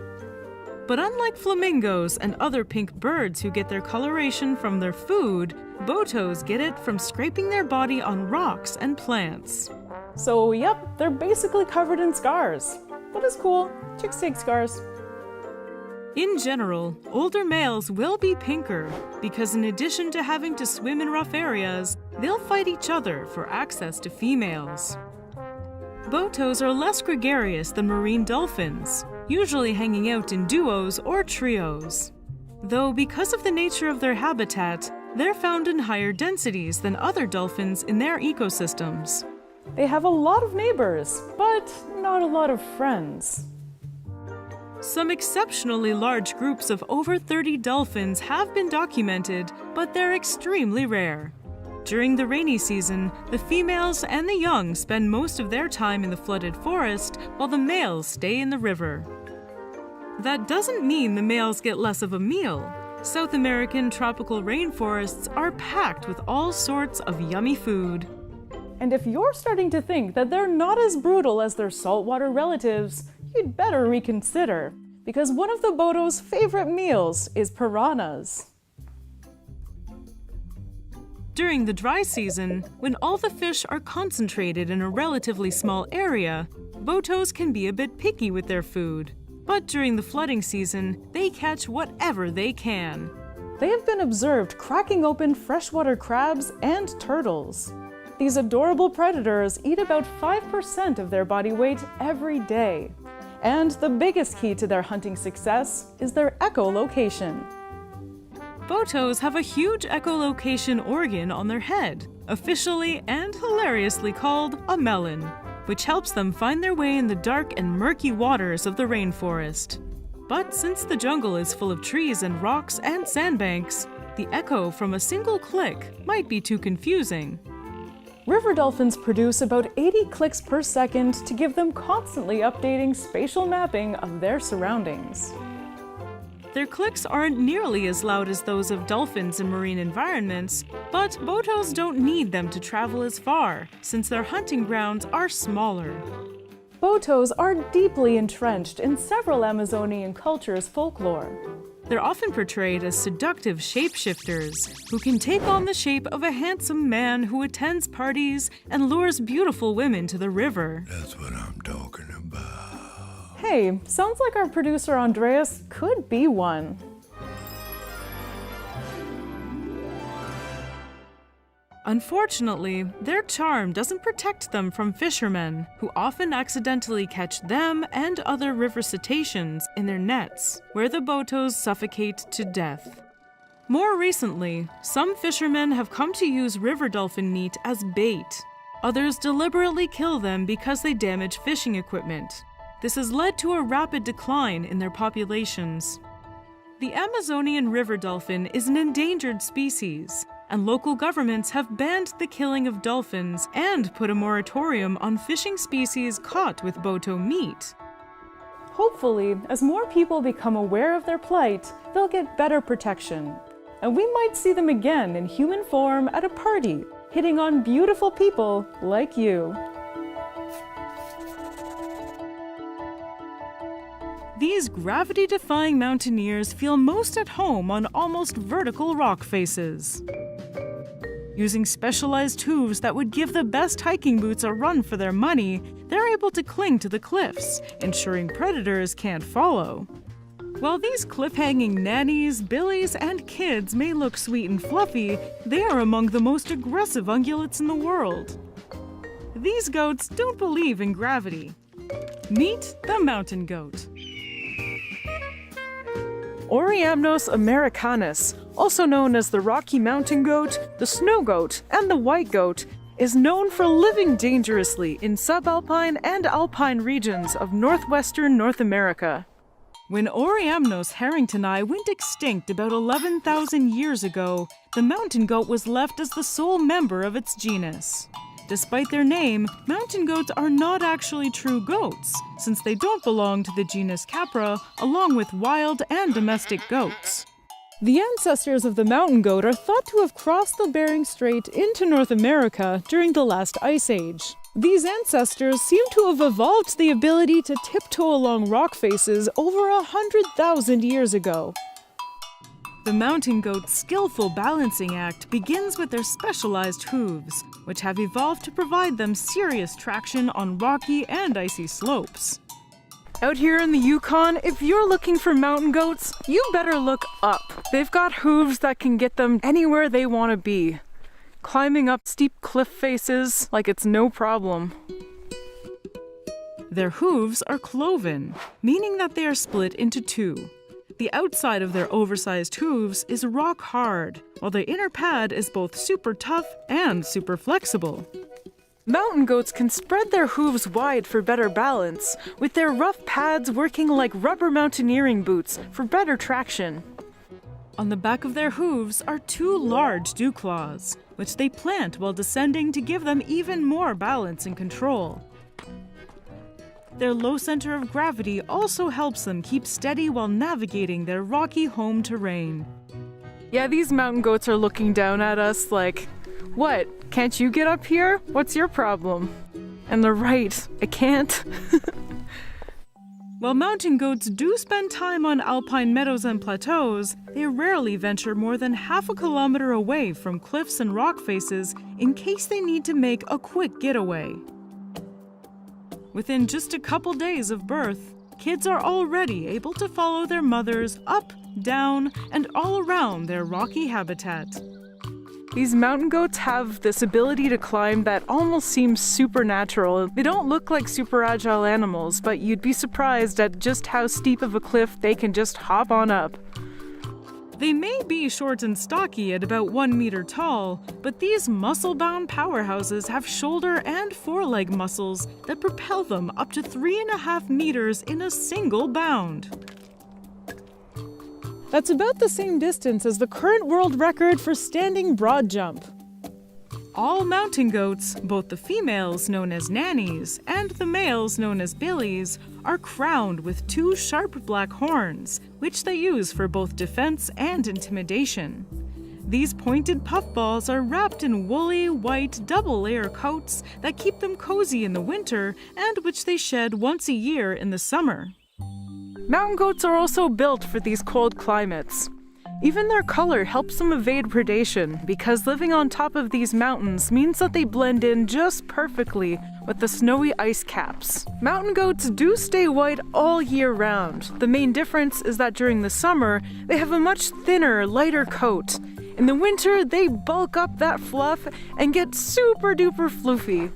But unlike flamingos and other pink birds who get their coloration from their food, botos get it from scraping their body on rocks and plants. So yep, they're basically covered in scars. But it's cool, chicks take scars. In general, older males will be pinker because in addition to having to swim in rough areas, they'll fight each other for access to females. Botos are less gregarious than marine dolphins, usually hanging out in duos or trios. Though because of the nature of their habitat, they're found in higher densities than other dolphins in their ecosystems. They have a lot of neighbors, but not a lot of friends. Some exceptionally large groups of over 30 dolphins have been documented, but they're extremely rare. During the rainy season, the females and the young spend most of their time in the flooded forest, while the males stay in the river. That doesn't mean the males get less of a meal. South American tropical rainforests are packed with all sorts of yummy food. And if you're starting to think that they're not as brutal as their saltwater relatives, you'd better reconsider, because one of the Boto's favorite meals is piranhas. During the dry season, when all the fish are concentrated in a relatively small area, Botos can be a bit picky with their food. But during the flooding season, they catch whatever they can. They have been observed cracking open freshwater crabs and turtles. These adorable predators eat about 5% of their body weight every day. And the biggest key to their hunting success is their echolocation. Botos have a huge echolocation organ on their head, officially and hilariously called a melon, which helps them find their way in the dark and murky waters of the rainforest. But since the jungle is full of trees and rocks and sandbanks, the echo from a single click might be too confusing. River dolphins produce about 80 clicks per second to give them constantly updating spatial mapping of their surroundings. Their clicks aren't nearly as loud as those of dolphins in marine environments, but Botos don't need them to travel as far, since their hunting grounds are smaller. Botos are deeply entrenched in several Amazonian cultures' folklore. They're often portrayed as seductive shapeshifters who can take on the shape of a handsome man who attends parties and lures beautiful women to the river. That's what I'm talking about. Hey, sounds like our producer Andreas could be one. Unfortunately, their charm doesn't protect them from fishermen, who often accidentally catch them and other river cetaceans in their nets, where the Botos suffocate to death. More recently, some fishermen have come to use river dolphin meat as bait. Others deliberately kill them because they damage fishing equipment. This has led to a rapid decline in their populations. The Amazonian river dolphin is an endangered species, and local governments have banned the killing of dolphins and put a moratorium on fishing species caught with Boto meat. Hopefully, as more people become aware of their plight, they'll get better protection. And we might see them again in human form at a party, hitting on beautiful people like you. These gravity-defying mountaineers feel most at home on almost vertical rock faces. Using specialized hooves that would give the best hiking boots a run for their money, they're able to cling to the cliffs, ensuring predators can't follow. While these cliff-hanging nannies, billies, and kids may look sweet and fluffy, they are among the most aggressive ungulates in the world. These goats don't believe in gravity. Meet the mountain goat. Oreamnos americanus, also known as the Rocky Mountain goat, the snow goat, and the white goat, is known for living dangerously in subalpine and alpine regions of northwestern North America. When Oreamnos harringtoni went extinct about 11,000 years ago, the mountain goat was left as the sole member of its genus. Despite their name, mountain goats are not actually true goats, since they don't belong to the genus Capra, along with wild and domestic goats. The ancestors of the mountain goat are thought to have crossed the Bering Strait into North America during the last ice age. These ancestors seem to have evolved the ability to tiptoe along rock faces over 100,000 years ago. The mountain goat's skillful balancing act begins with their specialized hooves, which have evolved to provide them serious traction on rocky and icy slopes. Out here in the Yukon, if you're looking for mountain goats, you better look up. They've got hooves that can get them anywhere they want to be, climbing up steep cliff faces like it's no problem. Their hooves are cloven, meaning that they are split into two. The outside of their oversized hooves is rock hard, while the inner pad is both super tough and super flexible. Mountain goats can spread their hooves wide for better balance, with their rough pads working like rubber mountaineering boots for better traction. On the back of their hooves are 2 large dew claws, which they plant while descending to give them even more balance and control. Their low center of gravity also helps them keep steady while navigating their rocky home terrain. Yeah, these mountain goats are looking down at us like, "What? Can't you get up here? What's your problem?" And they're right, I can't. While mountain goats do spend time on alpine meadows and plateaus, they rarely venture more than half a kilometer away from cliffs and rock faces in case they need to make a quick getaway. Within just a couple days of birth, kids are already able to follow their mothers up, down, and all around their rocky habitat. These mountain goats have this ability to climb that almost seems supernatural. They don't look like super agile animals, but you'd be surprised at just how steep of a cliff they can just hop on up. They may be short and stocky at about 1 meter tall, but these muscle-bound powerhouses have shoulder and foreleg muscles that propel them up to 3.5 meters in a single bound. That's about the same distance as the current world record for standing broad jump. All mountain goats, both the females known as nannies and the males known as billies, are crowned with 2 sharp black horns, which they use for both defense and intimidation. These pointed puffballs are wrapped in woolly, white, double-layer coats that keep them cozy in the winter and which they shed once a year in the summer. Mountain goats are also built for these cold climates. Even their color helps them evade predation because living on top of these mountains means that they blend in just perfectly with the snowy ice caps. Mountain goats do stay white all year round. The main difference is that during the summer, they have a much thinner, lighter coat. In the winter, they bulk up that fluff and get super duper floofy.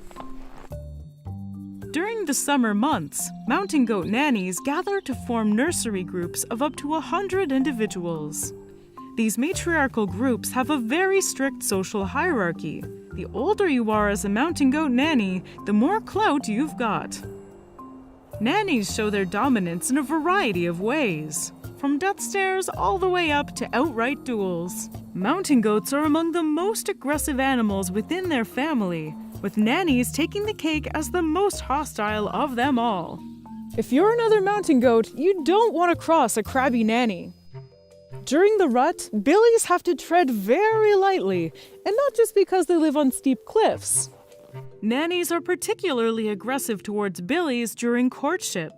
During the summer months, mountain goat nannies gather to form nursery groups of up to 100 individuals. These matriarchal groups have a very strict social hierarchy. The older you are as a mountain goat nanny, the more clout you've got. Nannies show their dominance in a variety of ways, from death stares all the way up to outright duels. Mountain goats are among the most aggressive animals within their family, with nannies taking the cake as the most hostile of them all. If you're another mountain goat, you don't want to cross a crabby nanny. During the rut, billies have to tread very lightly, and not just because they live on steep cliffs. Nannies are particularly aggressive towards billies during courtship.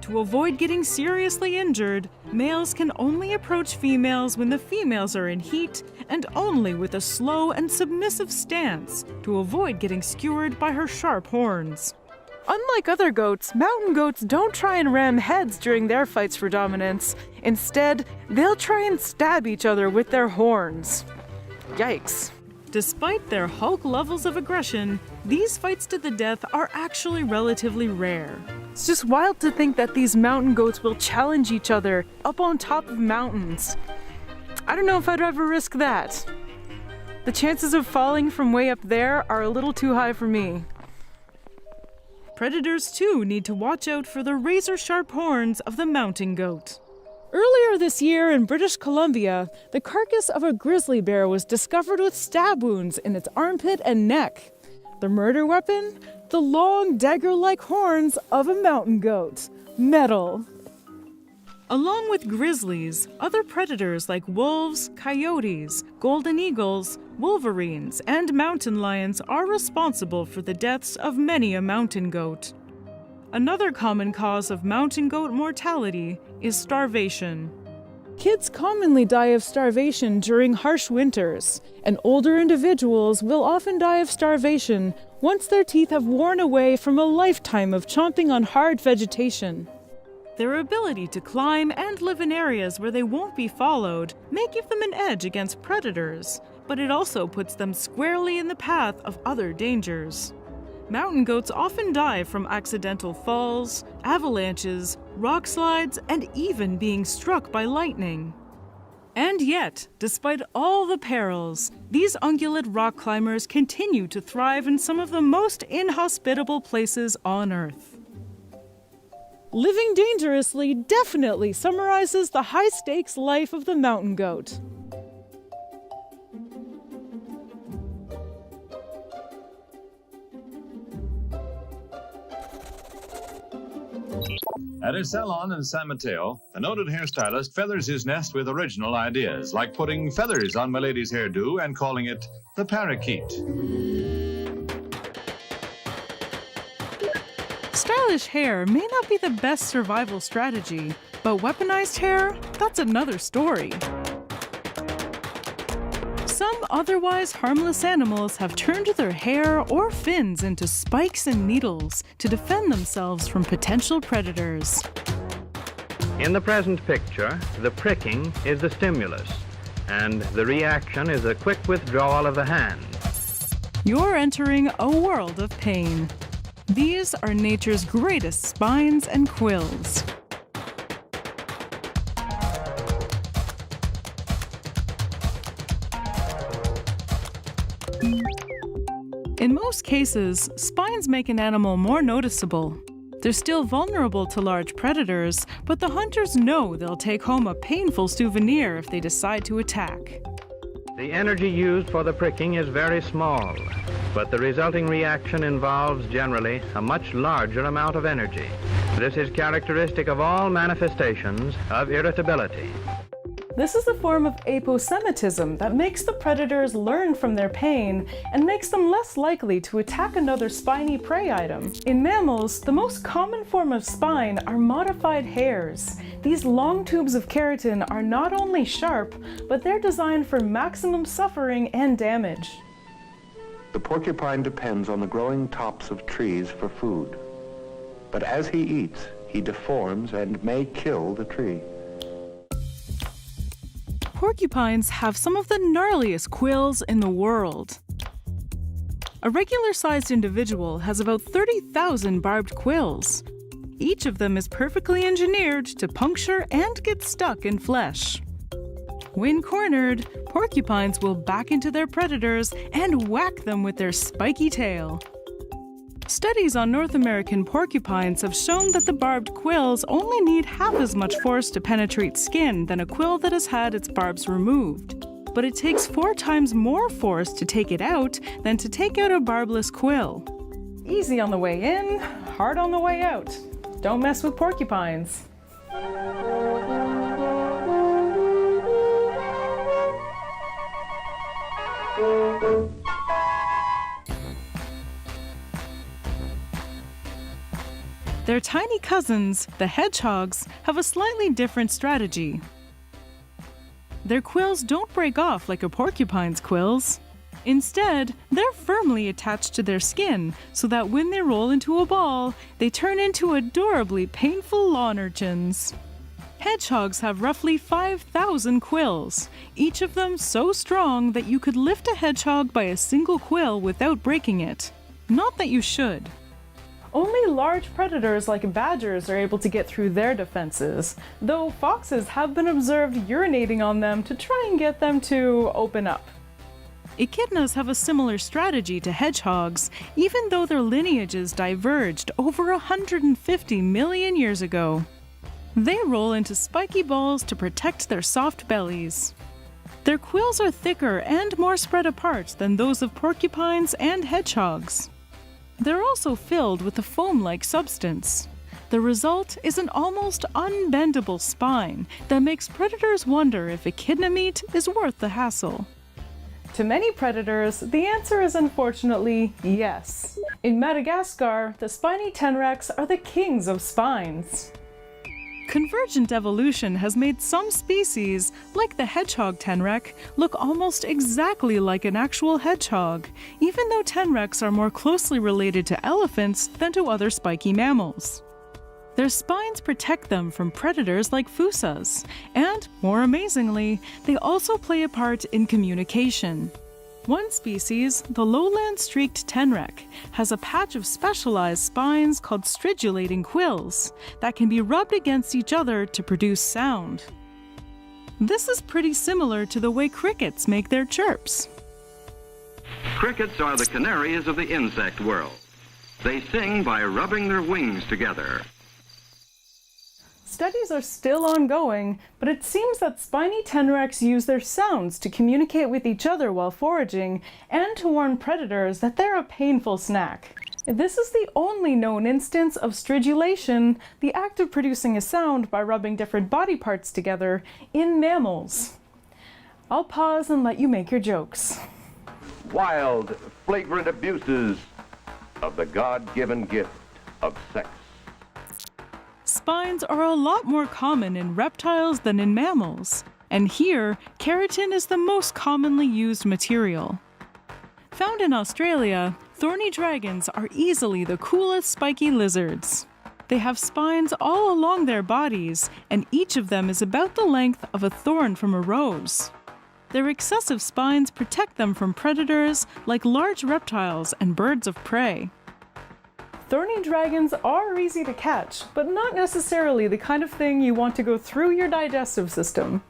To avoid getting seriously injured, males can only approach females when the females are in heat and only with a slow and submissive stance to avoid getting skewered by her sharp horns. Unlike other goats, mountain goats don't try and ram heads during their fights for dominance. Instead, they'll try and stab each other with their horns. Yikes. Despite their Hulk levels of aggression, these fights to the death are actually relatively rare. It's just wild to think that these mountain goats will challenge each other up on top of mountains. I don't know if I'd ever risk that. The chances of falling from way up there are a little too high for me. Predators too need to watch out for the razor-sharp horns of the mountain goat. Earlier this year in British Columbia, the carcass of a grizzly bear was discovered with stab wounds in its armpit and neck. The murder weapon? The long dagger-like horns of a mountain goat. Metal. Along with grizzlies, other predators like wolves, coyotes, golden eagles, wolverines, and mountain lions are responsible for the deaths of many a mountain goat. Another common cause of mountain goat mortality is starvation. Kids commonly die of starvation during harsh winters, and older individuals will often die of starvation once their teeth have worn away from a lifetime of chomping on hard vegetation. Their ability to climb and live in areas where they won't be followed may give them an edge against predators, but it also puts them squarely in the path of other dangers. Mountain goats often die from accidental falls, avalanches, rock slides, and even being struck by lightning. And yet, despite all the perils, these ungulate rock climbers continue to thrive in some of the most inhospitable places on Earth. Living dangerously definitely summarizes the high-stakes life of the mountain goat. At his salon in San Mateo, the noted hairstylist feathers his nest with original ideas, like putting feathers on Milady's hairdo and calling it the parakeet. Stylish hair may not be the best survival strategy, but weaponized hair, that's another story. Some otherwise harmless animals have turned their hair or fins into spikes and needles to defend themselves from potential predators. In the present picture, the pricking is the stimulus, and the reaction is a quick withdrawal of the hand. You're entering a world of pain. These are nature's greatest spines and quills. In most cases, spines make an animal more noticeable. They're still vulnerable to large predators, but the hunters know they'll take home a painful souvenir if they decide to attack. The energy used for the pricking is very small, but the resulting reaction involves generally a much larger amount of energy. This is characteristic of all manifestations of irritability. This is a form of aposematism that makes the predators learn from their pain and makes them less likely to attack another spiny prey item. In mammals, the most common form of spine are modified hairs. These long tubes of keratin are not only sharp, but they're designed for maximum suffering and damage. The porcupine depends on the growing tops of trees for food. But as he eats, he deforms and may kill the tree. Porcupines have some of the gnarliest quills in the world. A regular-sized individual has about 30,000 barbed quills. Each of them is perfectly engineered to puncture and get stuck in flesh. When cornered, porcupines will back into their predators and whack them with their spiky tail. Studies on North American porcupines have shown that the barbed quills only need half as much force to penetrate skin than a quill that has had its barbs removed. But it takes 4 times more force to take it out than to take out a barbless quill. Easy on the way in, hard on the way out. Don't mess with porcupines. Their tiny cousins, the hedgehogs, have a slightly different strategy. Their quills don't break off like a porcupine's quills. Instead, they're firmly attached to their skin so that when they roll into a ball, they turn into adorably painful lawn urchins. Hedgehogs have roughly 5,000 quills, each of them so strong that you could lift a hedgehog by a single quill without breaking it. Not that you should. Only large predators like badgers are able to get through their defenses, though foxes have been observed urinating on them to try and get them to open up. Echidnas have a similar strategy to hedgehogs, even though their lineages diverged over 150 million years ago. They roll into spiky balls to protect their soft bellies. Their quills are thicker and more spread apart than those of porcupines and hedgehogs. They're also filled with a foam-like substance. The result is an almost unbendable spine that makes predators wonder if echidna meat is worth the hassle. To many predators, the answer is unfortunately yes. In Madagascar, the spiny tenrecs are the kings of spines. Convergent evolution has made some species, like the hedgehog tenrec, look almost exactly like an actual hedgehog, even though tenrecs are more closely related to elephants than to other spiky mammals. Their spines protect them from predators like fusas, and, more amazingly, they also play a part in communication. One species, the lowland streaked tenrec, has a patch of specialized spines called stridulating quills that can be rubbed against each other to produce sound. This is pretty similar to the way crickets make their chirps. Crickets are the canaries of the insect world. They sing by rubbing their wings together. Studies are still ongoing, but it seems that spiny tenrecs use their sounds to communicate with each other while foraging and to warn predators that they're a painful snack. This is the only known instance of stridulation, the act of producing a sound by rubbing different body parts together, in mammals. I'll pause and let you make your jokes. Wild, flagrant abuses of the God-given gift of sex. Spines are a lot more common in reptiles than in mammals, and here, keratin is the most commonly used material. Found in Australia, thorny dragons are easily the coolest spiky lizards. They have spines all along their bodies, and each of them is about the length of a thorn from a rose. Their excessive spines protect them from predators like large reptiles and birds of prey. Thorny dragons are easy to catch, but not necessarily the kind of thing you want to go through your digestive system.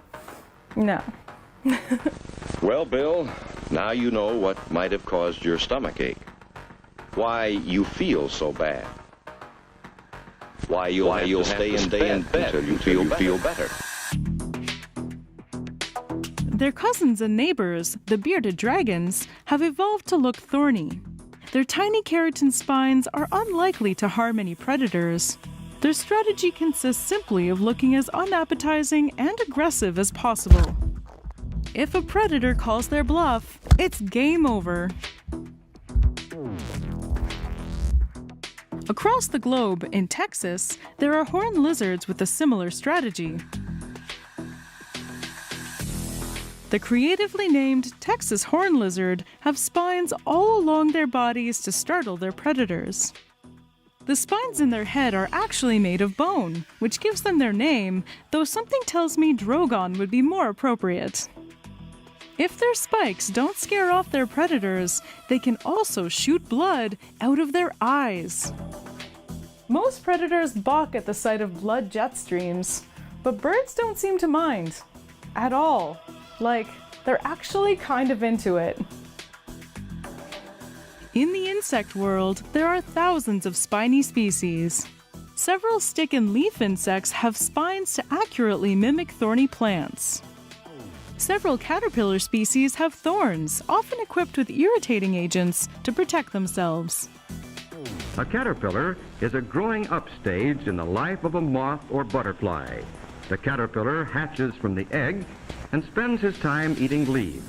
No. Well, Bill, now you know what might have caused your stomach ache. Why you feel so bad. Why you'll stay in bed until you feel better. Their cousins and neighbors, the bearded dragons, have evolved to look thorny. Their tiny keratin spines are unlikely to harm any predators. Their strategy consists simply of looking as unappetizing and aggressive as possible. If a predator calls their bluff, it's game over. Across the globe, in Texas, there are horned lizards with a similar strategy. The creatively named Texas horned lizard have spines all along their bodies to startle their predators. The spines in their head are actually made of bone, which gives them their name, though something tells me Drogon would be more appropriate. If their spikes don't scare off their predators, they can also shoot blood out of their eyes. Most predators balk at the sight of blood jet streams, but birds don't seem to mind. At all. Like, they're actually kind of into it. In the insect world, there are thousands of spiny species. Several stick and leaf insects have spines to accurately mimic thorny plants. Several caterpillar species have thorns, often equipped with irritating agents to protect themselves. A caterpillar is a growing up stage in the life of a moth or butterfly. The caterpillar hatches from the egg and spends his time eating leaves.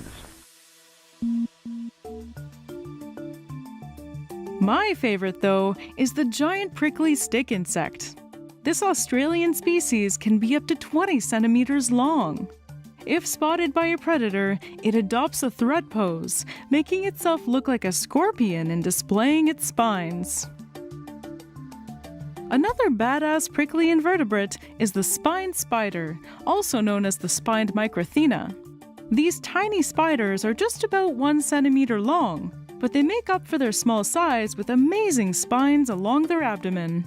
My favorite, though, is the giant prickly stick insect. This Australian species can be up to 20 centimeters long. If spotted by a predator, it adopts a threat pose, making itself look like a scorpion and displaying its spines. Another badass prickly invertebrate is the spined spider, also known as the spined microthena. These tiny spiders are just about 1 centimeter long, but they make up for their small size with amazing spines along their abdomen.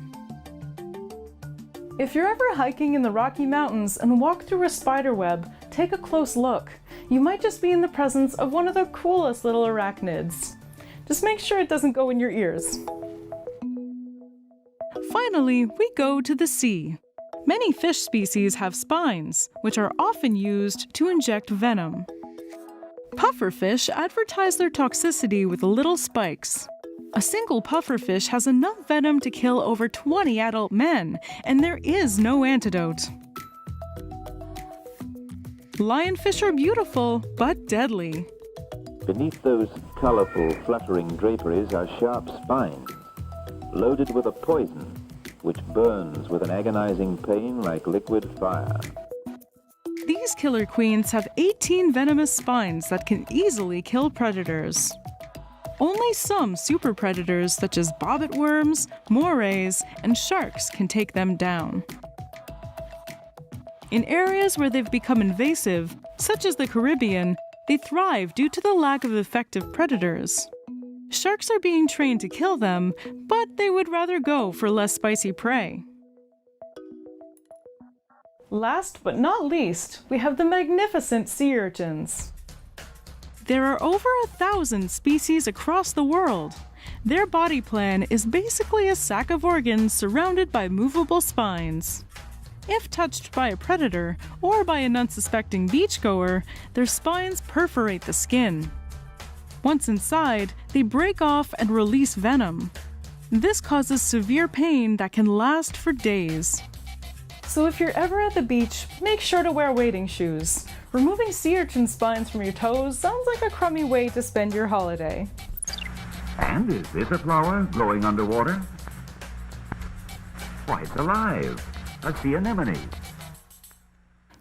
If you're ever hiking in the Rocky Mountains and walk through a spider web, take a close look. You might just be in the presence of one of the coolest little arachnids. Just make sure it doesn't go in your ears. Finally, we go to the sea. Many fish species have spines, which are often used to inject venom. Pufferfish advertise their toxicity with little spikes. A single pufferfish has enough venom to kill over 20 adult men, and there is no antidote. Lionfish are beautiful, but deadly. Beneath those colorful, fluttering draperies are sharp spines, loaded with a poison which burns with an agonizing pain like liquid fire. These killer queens have 18 venomous spines that can easily kill predators. Only some super predators such as bobbit worms, morays, and sharks can take them down. In areas where they've become invasive, such as the Caribbean, they thrive due to the lack of effective predators. Sharks are being trained to kill them, but they would rather go for less spicy prey. Last but not least, we have the magnificent sea urchins. There are over 1,000 species across the world. Their body plan is basically a sack of organs surrounded by movable spines. If touched by a predator or by an unsuspecting beachgoer, their spines perforate the skin. Once inside, they break off and release venom. This causes severe pain that can last for days. So if you're ever at the beach, make sure to wear wading shoes. Removing sea urchin spines from your toes sounds like a crummy way to spend your holiday. And is this a flower growing underwater? Why, it's alive. A sea anemone.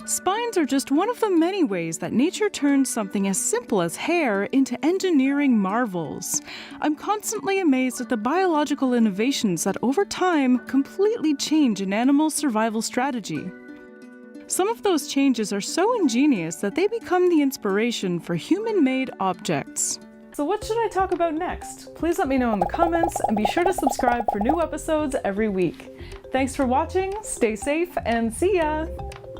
Spines are just one of the many ways that nature turns something as simple as hair into engineering marvels. I'm constantly amazed at the biological innovations that over time completely change an animal's survival strategy. Some of those changes are so ingenious that they become the inspiration for human-made objects. So what should I talk about next? Please let me know in the comments and be sure to subscribe for new episodes every week. Thanks for watching, stay safe, and see ya!